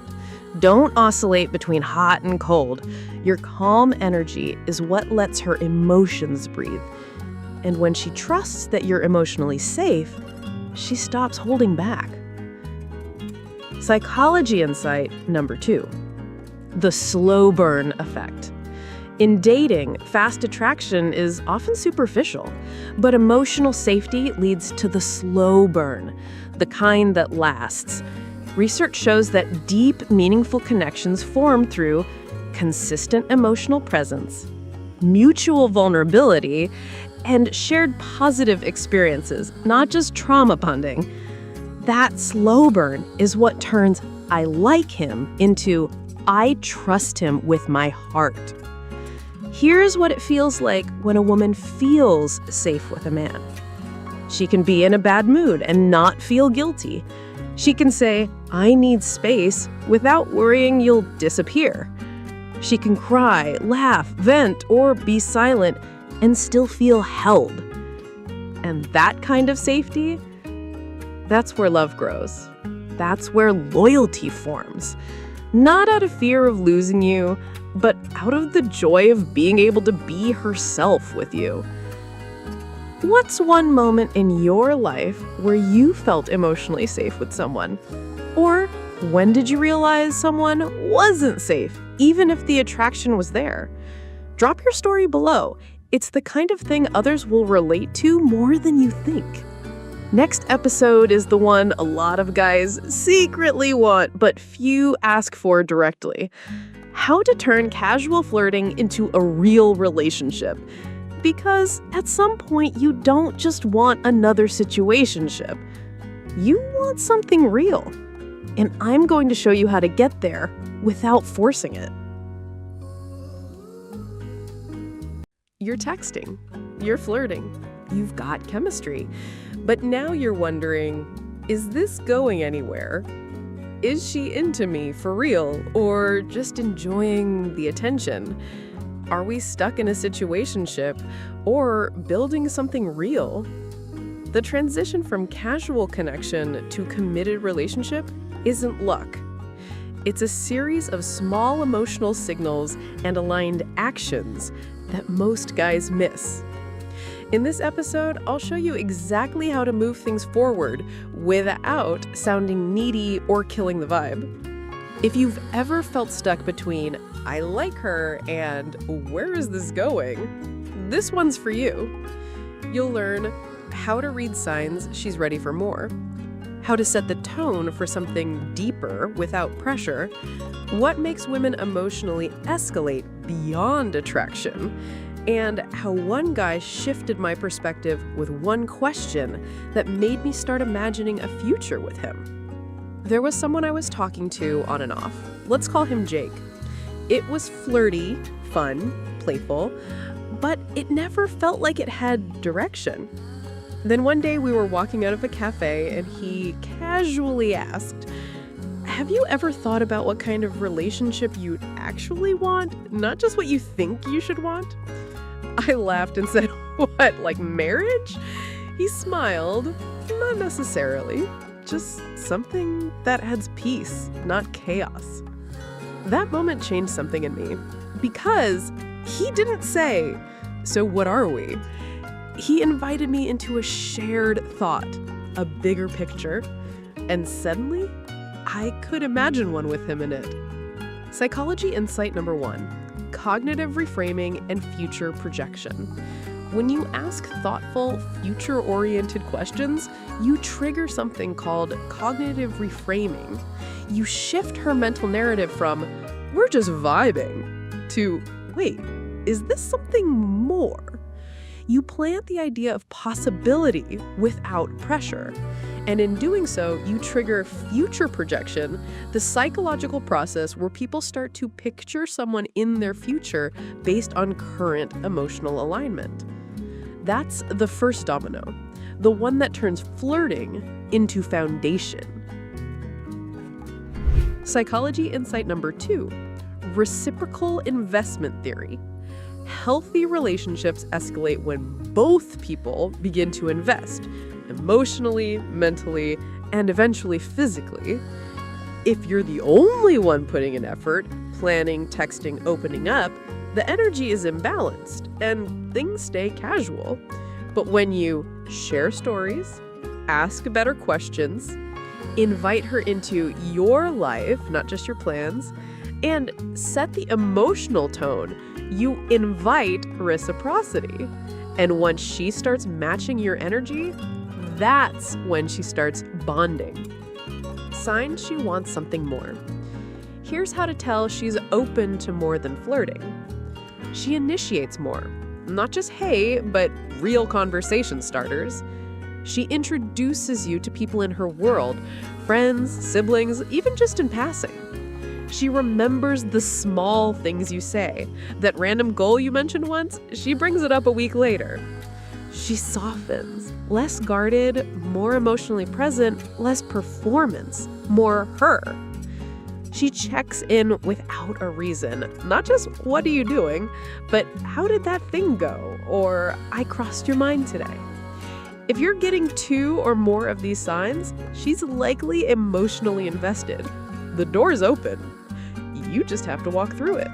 Don't oscillate between hot and cold. Your calm energy is what lets her emotions breathe. And when she trusts that you're emotionally safe, she stops holding back. Psychology insight number 2, the slow burn effect. In dating, fast attraction is often superficial, but emotional safety leads to the slow burn, the kind that lasts. Research shows that deep, meaningful connections form through consistent emotional presence, mutual vulnerability, and shared positive experiences, not just trauma bonding. That slow burn is what turns "I like him" into "I trust him with my heart." Here's what it feels like when a woman feels safe with a man. She can be in a bad mood and not feel guilty. She can say, "I need space," without worrying you'll disappear. She can cry, laugh, vent, or be silent and still feel held. And that kind of safety, That's where love grows. That's where loyalty forms. Not out of fear of losing you, but out of the joy of being able to be herself with you. What's one moment in your life where you felt emotionally safe with someone? Or when did you realize someone wasn't safe, even if the attraction was there? Drop your story below. It's the kind of thing others will relate to more than you think. Next episode is the one a lot of guys secretly want, but few ask for directly. How to turn casual flirting into a real relationship. Because at some point, you don't just want another situationship. You want something real. And I'm going to show you how to get there without forcing it. You're texting. You're flirting. You've got chemistry. But now you're wondering, is this going anywhere? Is she into me for real or just enjoying the attention? Are we stuck in a situationship or building something real? The transition from casual connection to committed relationship isn't luck. It's a series of small emotional signals and aligned actions that most guys miss. In this episode, I'll show you exactly how to move things forward without sounding needy or killing the vibe. If you've ever felt stuck between I like her and where is this going, this one's for you. You'll learn how to read signs she's ready for more, how to set the tone for something deeper without pressure, what makes women emotionally escalate beyond attraction, and how one guy shifted my perspective with one question that made me start imagining a future with him. There was someone I was talking to on and off. Let's call him Jake. It was flirty, fun, playful, but it never felt like it had direction. Then one day we were walking out of a cafe and he casually asked, "Have you ever thought about what kind of relationship you actually want, not just what you think you should want?" I laughed and said, "What, like marriage?" He smiled, "Not necessarily, just something that adds peace, not chaos." That moment changed something in me because he didn't say, "So what are we?" He invited me into a shared thought, a bigger picture, and suddenly I could imagine one with him in it. Psychology insight number 1. Cognitive reframing and future projection. When you ask thoughtful, future-oriented questions, you trigger something called cognitive reframing. You shift her mental narrative from, "We're just vibing," to, "Wait, is this something more?" You plant the idea of possibility without pressure. And in doing so, you trigger future projection, the psychological process where people start to picture someone in their future based on current emotional alignment. That's the first domino, the one that turns flirting into foundation. Psychology insight number 2, reciprocal investment theory. Healthy relationships escalate when both people begin to invest, emotionally, mentally, and eventually physically. If you're the only one putting in effort, planning, texting, opening up, the energy is imbalanced and things stay casual. But when you share stories, ask better questions, invite her into your life, not just your plans, and set the emotional tone, you invite reciprocity. And once she starts matching your energy, that's when she starts bonding. Signs she wants something more. Here's how to tell she's open to more than flirting. She initiates more. Not just hey, but real conversation starters. She introduces you to people in her world, friends, siblings, even just in passing. She remembers the small things you say. That random goal you mentioned once, she brings it up a week later. She softens, less guarded, more emotionally present, less performance, more her. She checks in without a reason, not just what are you doing, but how did that thing go, or I crossed your mind today. If you're getting 2 or more of these signs, she's likely emotionally invested. The door's open. You just have to walk through it.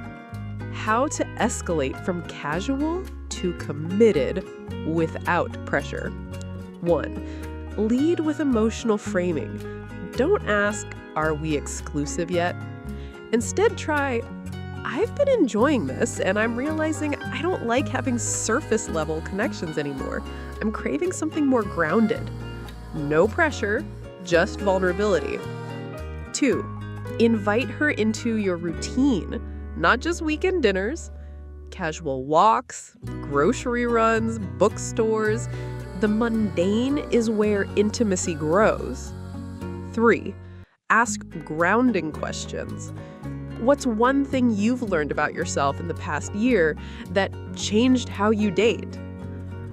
How to escalate from casual to committed without pressure. 1. Lead with emotional framing. Don't ask, "Are we exclusive yet?" Instead, try, "I've been enjoying this, and I'm realizing I don't like having surface-level connections anymore. I'm craving something more grounded." No pressure, just vulnerability. 2. Invite her into your routine, not just weekend dinners. Casual walks, grocery runs, bookstores. The mundane is where intimacy grows. 3. Ask grounding questions. What's one thing you've learned about yourself in the past year that changed how you date?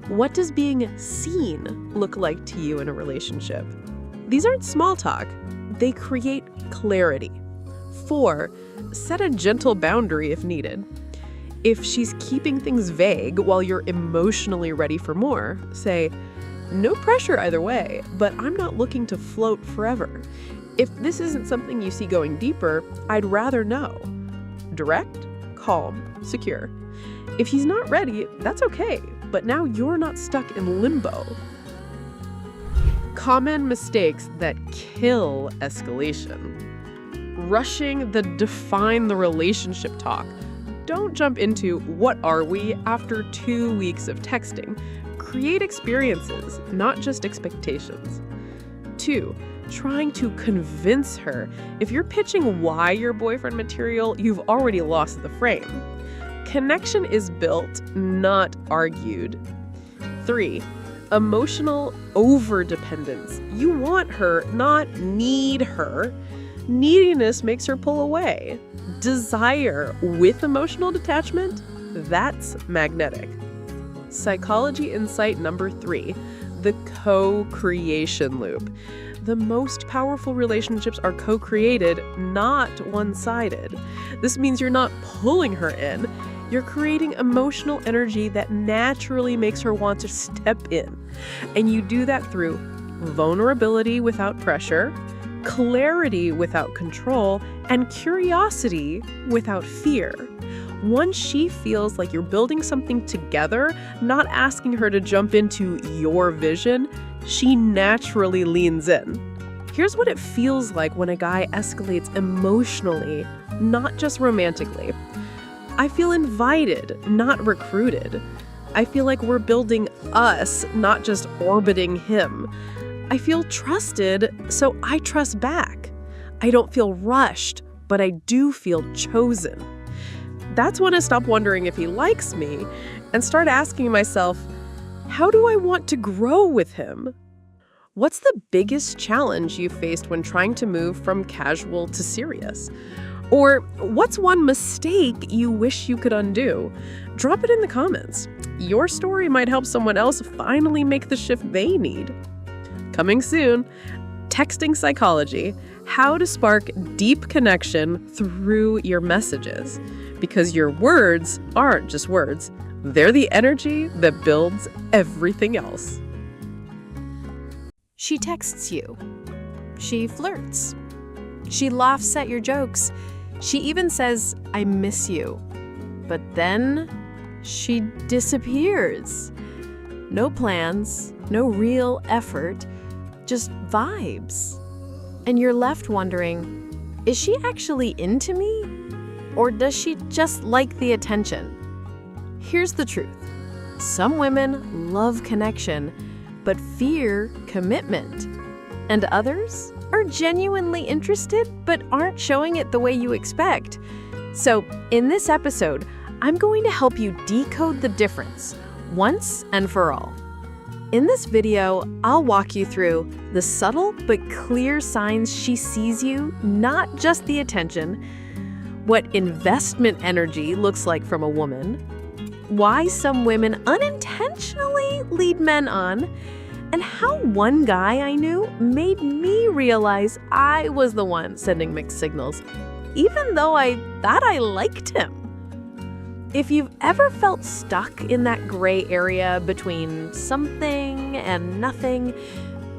What does being seen look like to you in a relationship? These aren't small talk. They create clarity. 4. Set a gentle boundary if needed. If she's keeping things vague while you're emotionally ready for more, say, "No pressure either way, but I'm not looking to float forever. If this isn't something you see going deeper, I'd rather know." Direct, calm, secure. If he's not ready, that's okay, but now you're not stuck in limbo. Common mistakes that kill escalation. Rushing the define the relationship talk. Don't jump into "what are we" after 2 weeks of texting. Create experiences, not just expectations. 2. Trying to convince her. If you're pitching why you're boyfriend material, you've already lost the frame. Connection is built, not argued. 3. Emotional overdependence. You want her, not need her. Neediness makes her pull away. Desire with emotional detachment, that's magnetic. Psychology insight number 3, the co-creation loop. The most powerful relationships are co-created, not one-sided. This means you're not pulling her in. You're creating emotional energy that naturally makes her want to step in. And you do that through vulnerability without pressure, clarity without control, and curiosity without fear. Once she feels like you're building something together, not asking her to jump into your vision, she naturally leans in. Here's what it feels like when a guy escalates emotionally, not just romantically. I feel invited, not recruited. I feel like we're building us, not just orbiting him. I feel trusted, so I trust back. I don't feel rushed, but I do feel chosen. That's when I stop wondering if he likes me and start asking myself, how do I want to grow with him? What's the biggest challenge you faced when trying to move from casual to serious? Or what's one mistake you wish you could undo? Drop it in the comments. Your story might help someone else finally make the shift they need. Coming soon, texting psychology, how to spark deep connection through your messages. Because your words aren't just words, they're the energy that builds everything else. She texts you. She flirts. She laughs at your jokes. She even says, "I miss you." But then she disappears. No plans, no real effort, just vibes. And you're left wondering, is she actually into me? Or does she just like the attention? Here's the truth. Some women love connection, but fear commitment. And others are genuinely interested, but aren't showing it the way you expect. So, in this episode, I'm going to help you decode the difference once and for all. In this video, I'll walk you through the subtle but clear signs she sees you, not just the attention, what investment energy looks like from a woman, why some women unintentionally lead men on, and how one guy I knew made me realize I was the one sending mixed signals, even though I thought I liked him. If you've ever felt stuck in that gray area between something and nothing,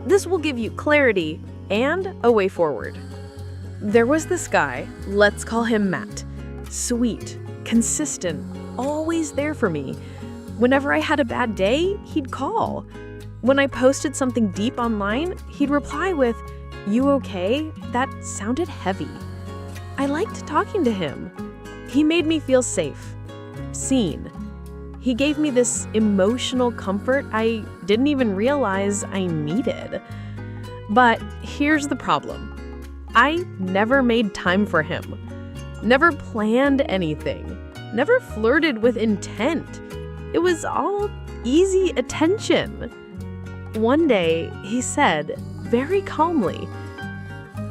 this will give you clarity and a way forward. There was this guy, let's call him Matt. Sweet, consistent, always there for me. Whenever I had a bad day, he'd call. When I posted something deep online, he'd reply with, "You okay?" That sounded heavy. I liked talking to him. He made me feel safe, seen. He gave me this emotional comfort I didn't even realize I needed. But here's the problem. I never made time for him, never planned anything, never flirted with intent. It was all easy attention. One day, he said, very calmly,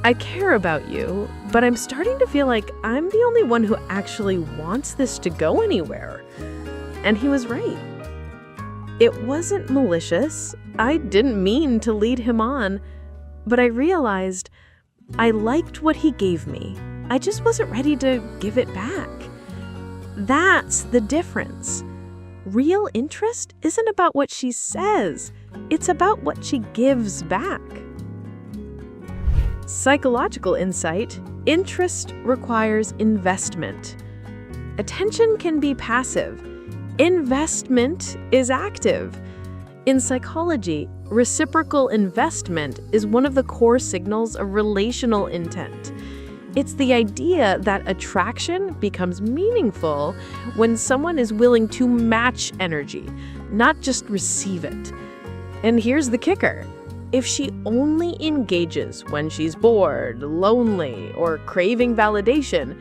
"I care about you, but I'm starting to feel like I'm the only one who actually wants this to go anywhere." And he was right. It wasn't malicious. I didn't mean to lead him on, but I realized I liked what he gave me. I just wasn't ready to give it back. That's the difference. Real interest isn't about what she says. It's about what she gives back. Psychological insight: interest requires investment. Attention can be passive. Investment is active. In psychology, reciprocal investment is one of the core signals of relational intent. It's the idea that attraction becomes meaningful when someone is willing to match energy, not just receive it. And here's the kicker. If she only engages when she's bored, lonely, or craving validation,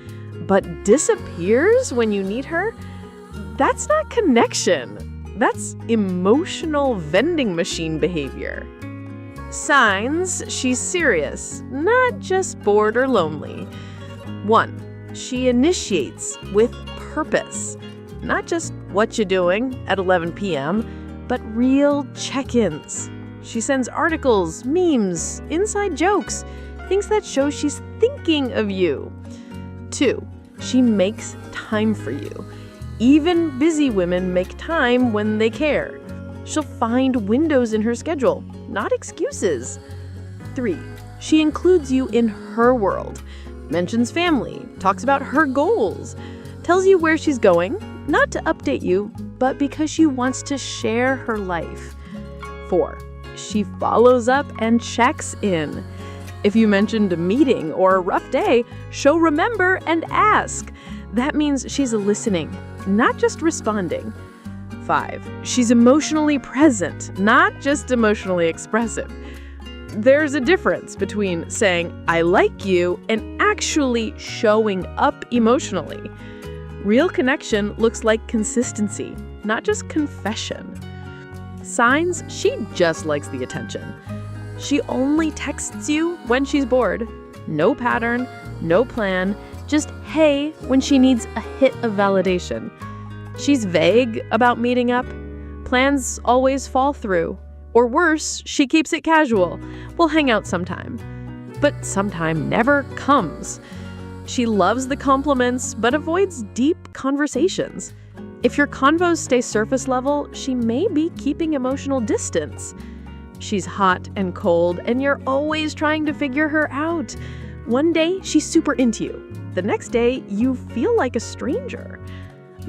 but disappears when you need her, that's not connection. That's emotional vending machine behavior. Signs she's serious, not just bored or lonely. 1. She initiates with purpose, not just what you doing at 11 p.m., but real check-ins. She sends articles, memes, inside jokes, things that show she's thinking of you. 2. She makes time for you. Even busy women make time when they care. She'll find windows in her schedule, not excuses. 3. She includes you in her world, mentions family, talks about her goals, tells you where she's going, not to update you, but because she wants to share her life. 4. She follows up and checks in. If you mentioned a meeting or a rough day, she'll remember and ask. That means she's listening, not just responding. 5. She's emotionally present, not just emotionally expressive. There's a difference between saying, "I like you," and actually showing up emotionally. Real connection looks like consistency, not just confession. Signs she just likes the attention. She only texts you when she's bored. No pattern, no plan, just hey when she needs a hit of validation. She's vague about meeting up. Plans always fall through. Or worse, she keeps it casual. We'll hang out sometime. But sometime never comes. She loves the compliments, but avoids deep conversations. If your convos stay surface level, she may be keeping emotional distance. She's hot and cold, and you're always trying to figure her out. One day, she's super into you. The next day, you feel like a stranger.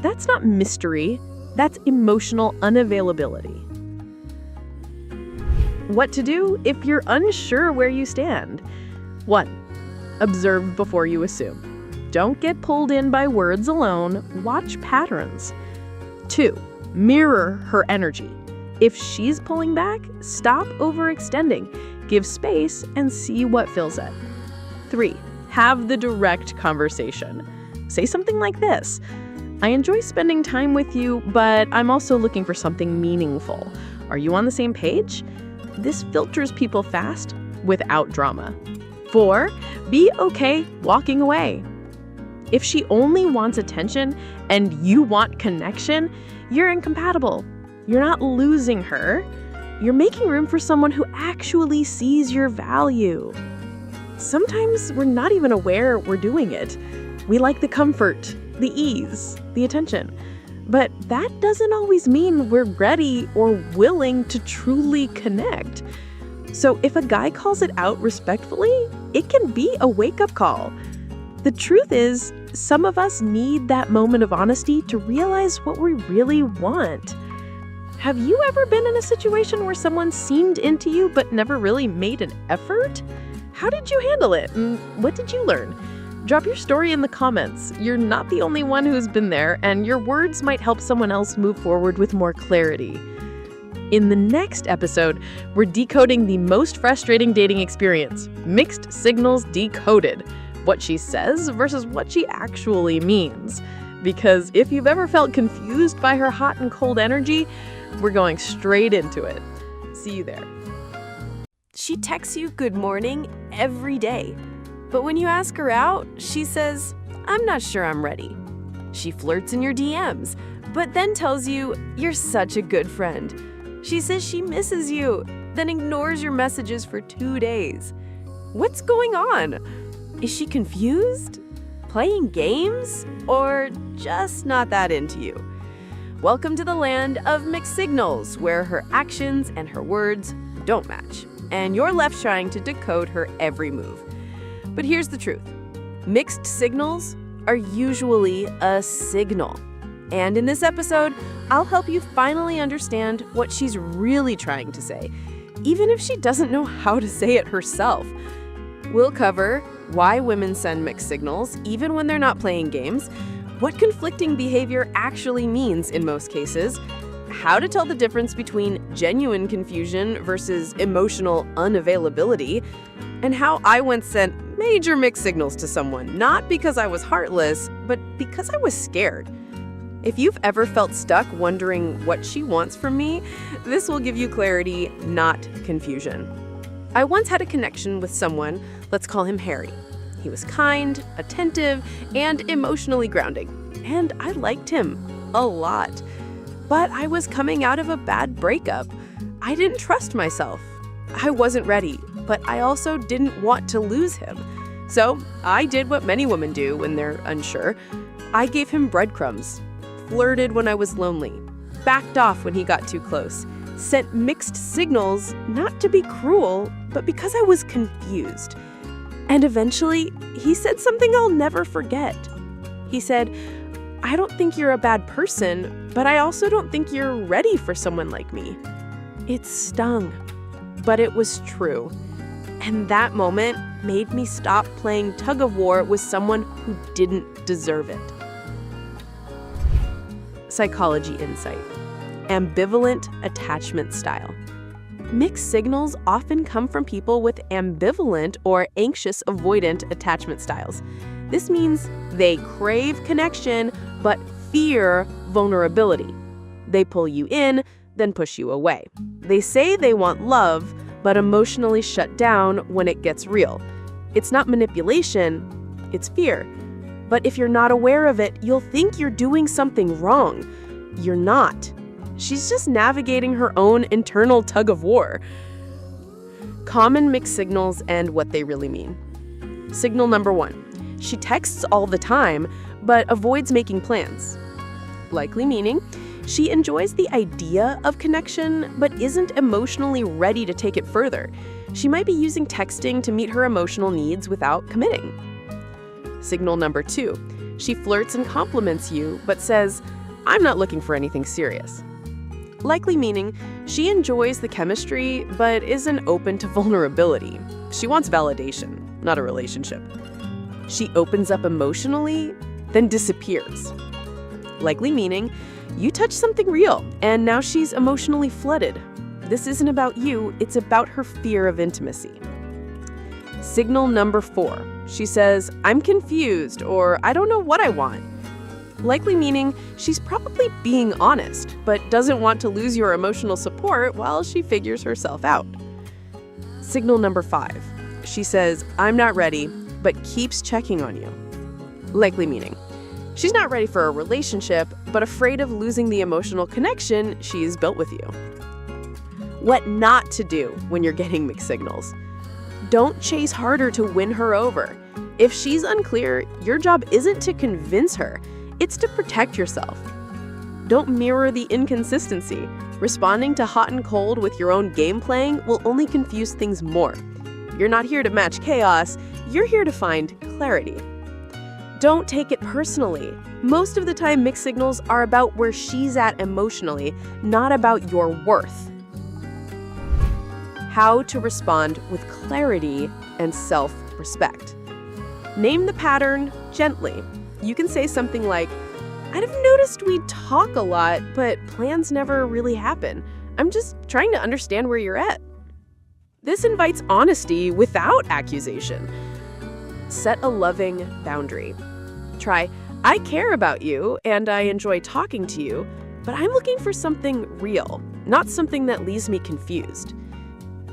That's not mystery. That's emotional unavailability. What to do if you're unsure where you stand? 1. Observe before you assume. Don't get pulled in by words alone. Watch patterns. 2. Mirror her energy. If she's pulling back, stop overextending. Give space and see what fills it. 3. Have the direct conversation. Say something like this. "I enjoy spending time with you, but I'm also looking for something meaningful. Are you on the same page?" This filters people fast without drama. 4. Be okay walking away. If she only wants attention and you want connection, you're incompatible. You're not losing her. You're making room for someone who actually sees your value. Sometimes we're not even aware we're doing it. We like the comfort, the ease, the attention. But that doesn't always mean we're ready or willing to truly connect. So if a guy calls it out respectfully, it can be a wake-up call. The truth is, some of us need that moment of honesty to realize what we really want. Have you ever been in a situation where someone seemed into you but never really made an effort? How did you handle it, and what did you learn? Drop your story in the comments. You're not the only one who's been there, and your words might help someone else move forward with more clarity. In the next episode, we're decoding the most frustrating dating experience, mixed signals decoded. What she says versus what she actually means. Because if you've ever felt confused by her hot and cold energy, we're going straight into it. See you there. She texts you good morning every day. But when you ask her out, she says, "I'm not sure I'm ready." She flirts in your DMs, but then tells you you're such a good friend. She says she misses you, then ignores your messages for 2 days. What's going on? Is she confused? Playing games? Or just not that into you? Welcome to the land of mixed signals, where her actions and her words don't match, and you're left trying to decode her every move. But here's the truth. Mixed signals are usually a signal. And in this episode, I'll help you finally understand what she's really trying to say, even if she doesn't know how to say it herself. We'll cover why women send mixed signals, even when they're not playing games, what conflicting behavior actually means in most cases, how to tell the difference between genuine confusion versus emotional unavailability, and how I once sent major mixed signals to someone, not because I was heartless, but because I was scared. If you've ever felt stuck wondering what she wants from me, this will give you clarity, not confusion. I once had a connection with someone, let's call him Harry. He was kind, attentive, and emotionally grounding, and I liked him a lot. But I was coming out of a bad breakup. I didn't trust myself. I wasn't ready, but I also didn't want to lose him. So I did what many women do when they're unsure. I gave him breadcrumbs, flirted when I was lonely, backed off when he got too close, sent mixed signals, not to be cruel, but because I was confused. And eventually, he said something I'll never forget. He said, "I don't think you're a bad person, but I also don't think you're ready for someone like me." It stung, but it was true. And that moment made me stop playing tug of war with someone who didn't deserve it. Psychology insight. Ambivalent attachment style. Mixed signals often come from people with ambivalent or anxious avoidant attachment styles. This means they crave connection but fear vulnerability. They pull you in, then push you away. They say they want love, but emotionally shut down when it gets real. It's not manipulation, it's fear. But if you're not aware of it, you'll think you're doing something wrong. You're not. She's just navigating her own internal tug of war. Common mixed signals and what they really mean. Signal number 1. She texts all the time, but avoids making plans. Likely meaning she enjoys the idea of connection, but isn't emotionally ready to take it further. She might be using texting to meet her emotional needs without committing. Signal number 2. She flirts and compliments you, but says, "I'm not looking for anything serious." Likely meaning she enjoys the chemistry, but isn't open to vulnerability. She wants validation, not a relationship. She opens up emotionally, then disappears. Likely meaning you touch something real, and now she's emotionally flooded. This isn't about you, it's about her fear of intimacy. Signal number 4. She says, "I'm confused," or "I don't know what I want." Likely meaning she's probably being honest, but doesn't want to lose your emotional support while she figures herself out. Signal number 5. She says, "I'm not ready," but keeps checking on you. Likely meaning she's not ready for a relationship, but afraid of losing the emotional connection she's built with you. What not to do when you're getting mixed signals. Don't chase harder to win her over. If she's unclear, your job isn't to convince her. It's to protect yourself. Don't mirror the inconsistency. Responding to hot and cold with your own game playing will only confuse things more. You're not here to match chaos, you're here to find clarity. Don't take it personally. Most of the time, mixed signals are about where she's at emotionally, not about your worth. How to respond with clarity and self-respect. Name the pattern gently. You can say something like, I've noticed we talk a lot, but plans never really happen. I'm just trying to understand where you're at. This invites honesty without accusation. Set a loving boundary. Try, I care about you and I enjoy talking to you, but I'm looking for something real, not something that leaves me confused.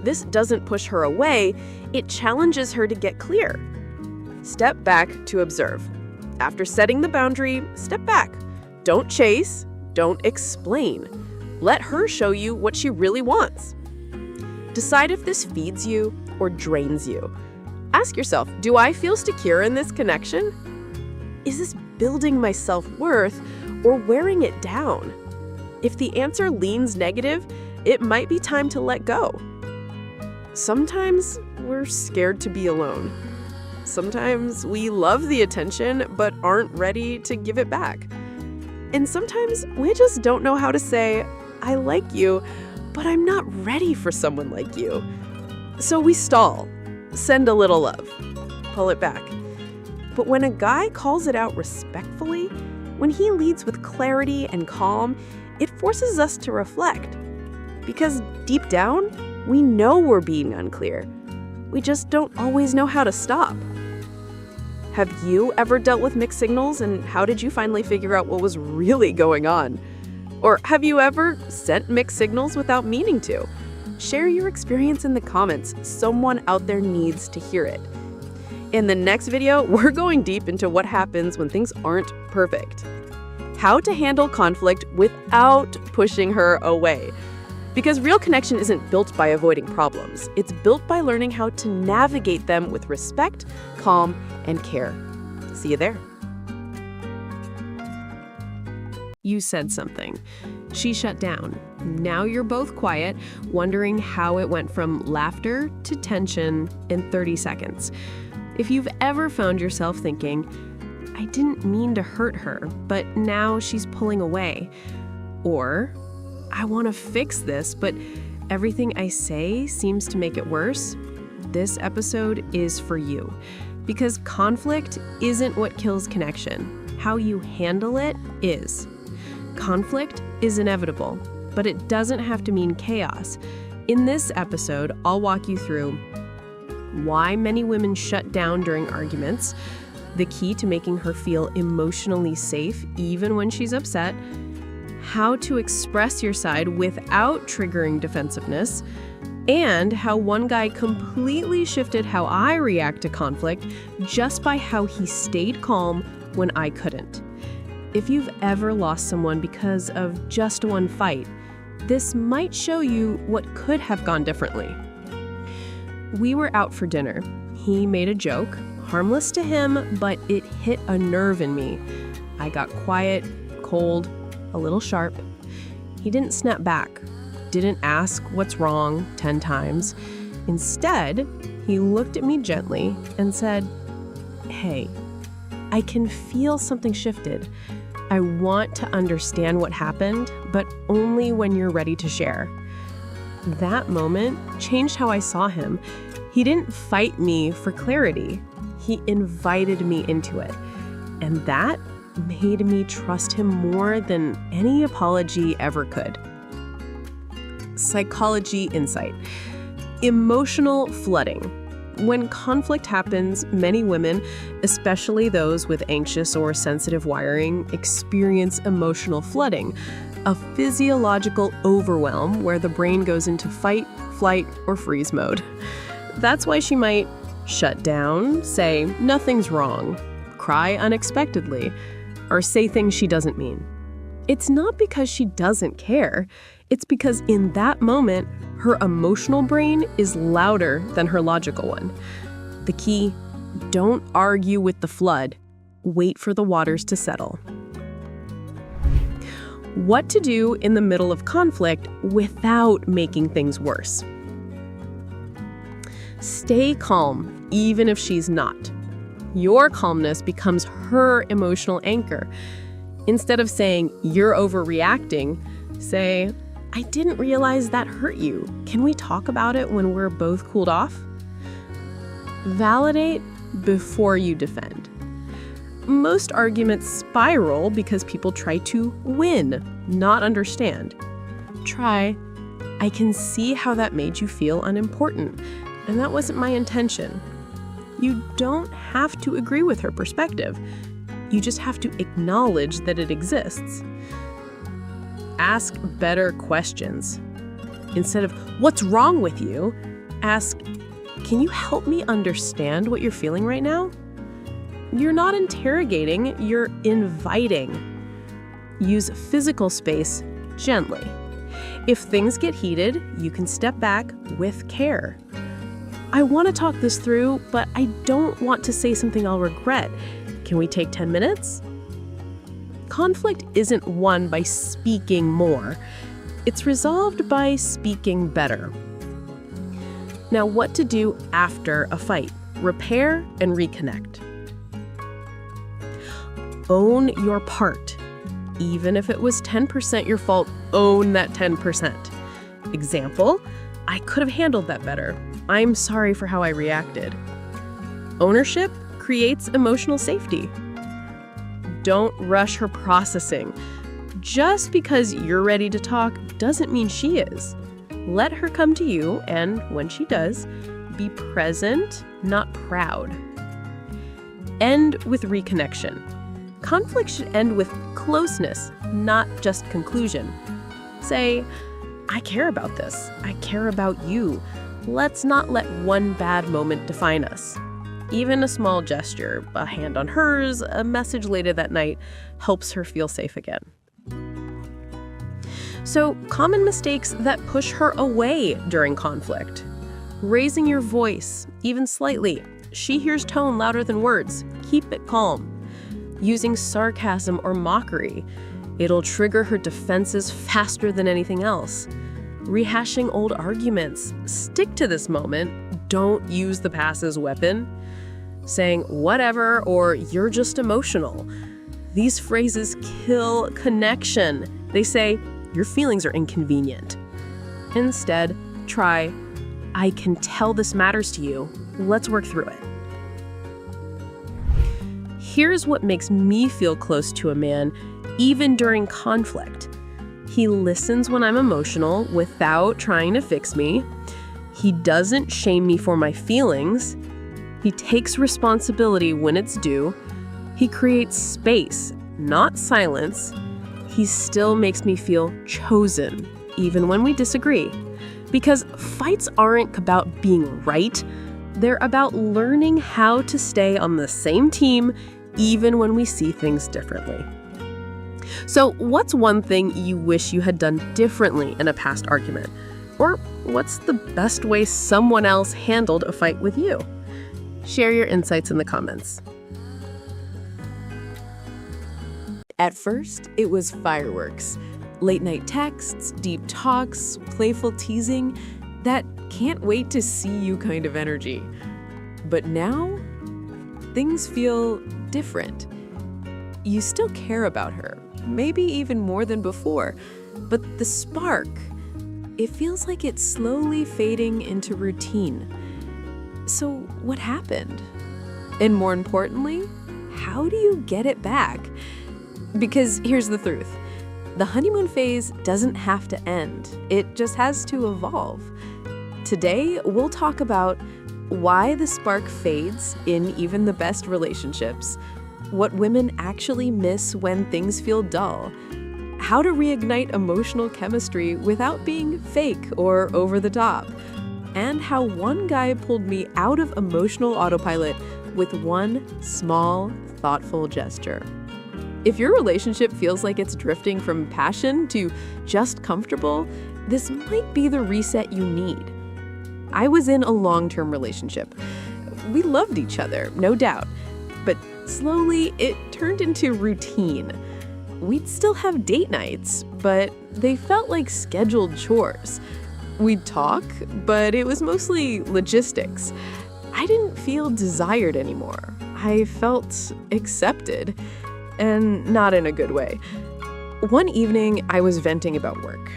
This doesn't push her away, it challenges her to get clear. Step back to observe. After setting the boundary, step back. Don't chase, don't explain. Let her show you what she really wants. Decide if this feeds you or drains you. Ask yourself, do I feel secure in this connection? Is this building my self-worth or wearing it down? If the answer leans negative, it might be time to let go. Sometimes we're scared to be alone. Sometimes we love the attention but aren't ready to give it back. And sometimes we just don't know how to say, I like you, but I'm not ready for someone like you. So we stall, send a little love, pull it back. But when a guy calls it out respectfully, when he leads with clarity and calm, it forces us to reflect. Because deep down, we know we're being unclear. We just don't always know how to stop. Have you ever dealt with mixed signals, and how did you finally figure out what was really going on? Or have you ever sent mixed signals without meaning to? Share your experience in the comments. Someone out there needs to hear it. In the next video, we're going deep into what happens when things aren't perfect. How to handle conflict without pushing her away. Because real connection isn't built by avoiding problems. It's built by learning how to navigate them with respect, calm, and care. See you there. You said something. She shut down. Now you're both quiet, wondering how it went from laughter to tension in 30 seconds. If you've ever found yourself thinking, I didn't mean to hurt her, but now she's pulling away. Or, I want to fix this, but everything I say seems to make it worse. This episode is for you. Because conflict isn't what kills connection. How you handle it is. Conflict is inevitable, but it doesn't have to mean chaos. In this episode, I'll walk you through why many women shut down during arguments, the key to making her feel emotionally safe even when she's upset, how to express your side without triggering defensiveness, and how one guy completely shifted how I react to conflict just by how he stayed calm when I couldn't. If you've ever lost someone because of just one fight, this might show you what could have gone differently. We were out for dinner. He made a joke, harmless to him, but it hit a nerve in me. I got quiet, cold, a little sharp. He didn't snap back, didn't ask what's wrong 10 times. Instead, he looked at me gently and said, Hey, I can feel something shifted. I want to understand what happened, but only when you're ready to share. That moment changed how I saw him. He didn't fight me for clarity. He invited me into it. And that made me trust him more than any apology ever could. Psychology insight. Emotional flooding. When conflict happens, many women, especially those with anxious or sensitive wiring, experience emotional flooding, a physiological overwhelm where the brain goes into fight, flight, or freeze mode. That's why she might shut down, say nothing's wrong, cry unexpectedly, or say things she doesn't mean. It's not because she doesn't care. It's because in that moment, her emotional brain is louder than her logical one. The key, don't argue with the flood. Wait for the waters to settle. What to do in the middle of conflict without making things worse. Stay calm, even if she's not. Your calmness becomes her emotional anchor. Instead of saying, "You're overreacting," say, "I didn't realize that hurt you. Can we talk about it when we're both cooled off?" Validate before you defend. Most arguments spiral because people try to win, not understand. Try, "I can see how that made you feel unimportant, and that wasn't my intention." You don't have to agree with her perspective. You just have to acknowledge that it exists. Ask better questions. Instead of, "What's wrong with you?" ask, "Can you help me understand what you're feeling right now?" You're not interrogating, you're inviting. Use physical space gently. If things get heated, you can step back with care. "I want to talk this through, but I don't want to say something I'll regret. Can we take 10 minutes? Conflict isn't won by speaking more. It's resolved by speaking better. Now, what to do after a fight? Repair and reconnect. Own your part. Even if it was 10% your fault, own that 10%. Example, "I could have handled that better. I'm sorry for how I reacted." Ownership creates emotional safety. Don't rush her processing. Just because you're ready to talk doesn't mean she is. Let her come to you, and when she does, be present, not proud. End with reconnection. Conflict should end with closeness, not just conclusion. Say, "I care about this. I care about you. Let's not let one bad moment define us." Even a small gesture, a hand on hers, a message later that night, helps her feel safe again. So, common mistakes that push her away during conflict. Raising your voice, even slightly. She hears tone louder than words. Keep it calm. Using sarcasm or mockery. It'll trigger her defenses faster than anything else. Rehashing old arguments. Stick to this moment. Don't use the past as weapon. Saying "whatever" or "you're just emotional." These phrases kill connection. They say, "Your feelings are inconvenient." Instead, try, "I can tell this matters to you. Let's work through it." Here's what makes me feel close to a man, even during conflict. He listens when I'm emotional without trying to fix me. He doesn't shame me for my feelings. He takes responsibility when it's due. He creates space, not silence. He still makes me feel chosen, even when we disagree. Because fights aren't about being right. They're about learning how to stay on the same team, even when we see things differently. So, what's one thing you wish you had done differently in a past argument? Or what's the best way someone else handled a fight with you? Share your insights in the comments. At first, it was fireworks. Late night texts, deep talks, playful teasing, that can't wait to see you kind of energy. But now, things feel different. You still care about her, maybe even more than before, but the spark, it feels like it's slowly fading into routine. So what happened? And more importantly, how do you get it back? Because here's the truth. The honeymoon phase doesn't have to end. It just has to evolve. Today, we'll talk about why the spark fades in even the best relationships, what women actually miss when things feel dull, how to reignite emotional chemistry without being fake or over the top, and how one guy pulled me out of emotional autopilot with one small, thoughtful gesture. If your relationship feels like it's drifting from passion to just comfortable, this might be the reset you need. I was in a long-term relationship. We loved each other, no doubt, but slowly it turned into routine. We'd still have date nights, but they felt like scheduled chores. We'd talk, but it was mostly logistics. I didn't feel desired anymore. I felt accepted, and not in a good way. One evening, I was venting about work.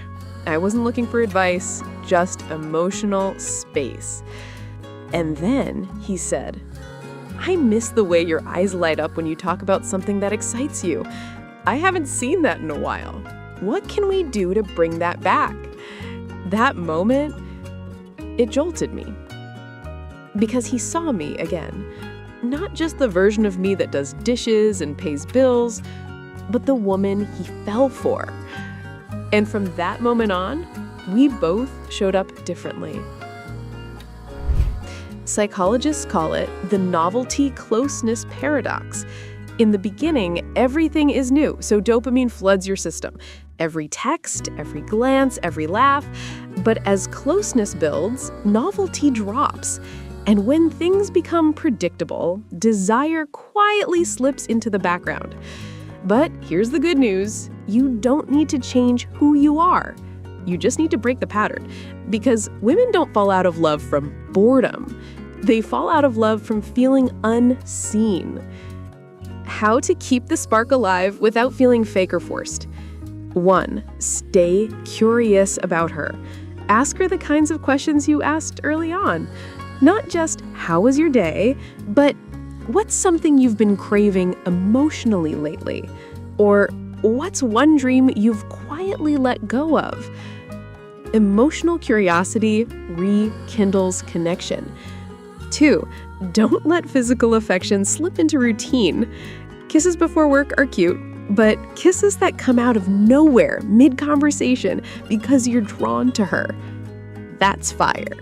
I wasn't looking for advice, just emotional space. And then he said, "I miss the way your eyes light up when you talk about something that excites you. I haven't seen that in a while. What can we do to bring that back?" That moment, it jolted me. Because he saw me again. Not just the version of me that does dishes and pays bills, but the woman he fell for. And from that moment on, we both showed up differently. Psychologists call it the novelty closeness paradox. In the beginning, everything is new, so dopamine floods your system. Every text, every glance, every laugh. But as closeness builds, novelty drops. And when things become predictable, desire quietly slips into the background. But here's the good news. You don't need to change who you are. You just need to break the pattern. Because women don't fall out of love from boredom. They fall out of love from feeling unseen. How to keep the spark alive without feeling fake or forced. 1. Stay curious about her. Ask her the kinds of questions you asked early on. Not just, how was your day, but what's something you've been craving emotionally lately? Or what's one dream you've quietly let go of? Emotional curiosity rekindles connection. 2. Don't let physical affection slip into routine. Kisses before work are cute, but kisses that come out of nowhere mid-conversation because you're drawn to her, that's fire.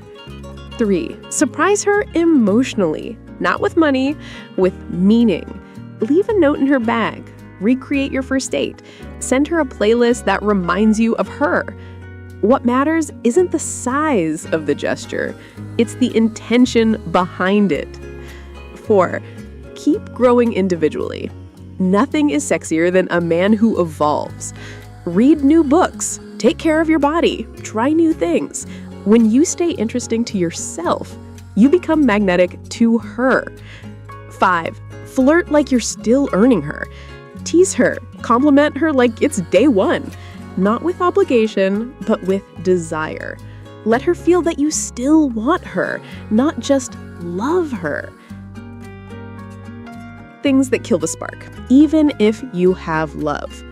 3. Surprise her emotionally, not with money, with meaning. Leave a note in her bag. Recreate your first date. Send her a playlist that reminds you of her. What matters isn't the size of the gesture, it's the intention behind it. 4. Keep growing individually. Nothing is sexier than a man who evolves. Read new books. Take care of your body. Try new things. When you stay interesting to yourself, you become magnetic to her. 5. Flirt like you're still earning her. Tease her. Compliment her like it's day one. Not with obligation, but with desire. Let her feel that you still want her, not just love her. Things that kill the spark, even if you have love.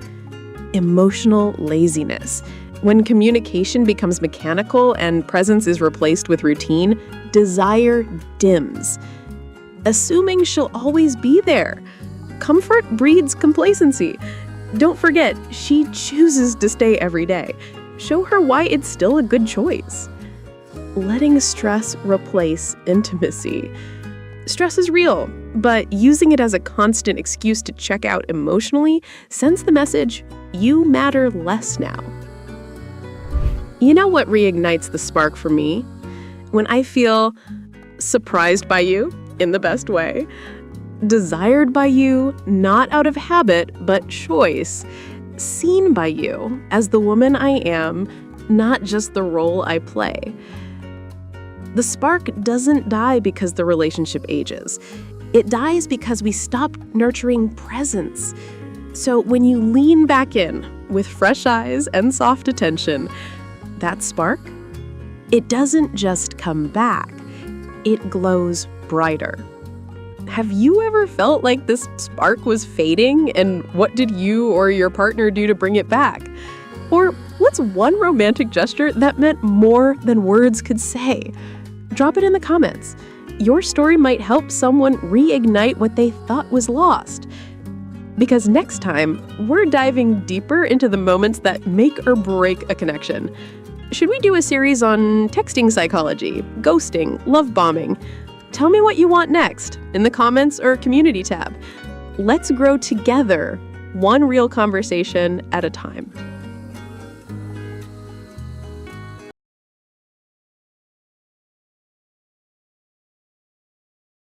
Emotional laziness. When communication becomes mechanical and presence is replaced with routine, desire dims. Assuming she'll always be there. Comfort breeds complacency. Don't forget, she chooses to stay every day. Show her why it's still a good choice. Letting stress replace intimacy. Stress is real, but using it as a constant excuse to check out emotionally sends the message, you matter less now. You know what reignites the spark for me? When I feel surprised by you, in the best way, desired by you, not out of habit, but choice, seen by you as the woman I am, not just the role I play. The spark doesn't die because the relationship ages. It dies because we stop nurturing presence. So when you lean back in with fresh eyes and soft attention, that spark, it doesn't just come back, it glows brighter. Have you ever felt like this spark was fading, and what did you or your partner do to bring it back? Or what's one romantic gesture that meant more than words could say? Drop it in the comments. Your story might help someone reignite what they thought was lost. Because next time, we're diving deeper into the moments that make or break a connection. Should we do a series on texting psychology, ghosting, love bombing? Tell me what you want next in the comments or community tab. Let's grow together, one real conversation at a time.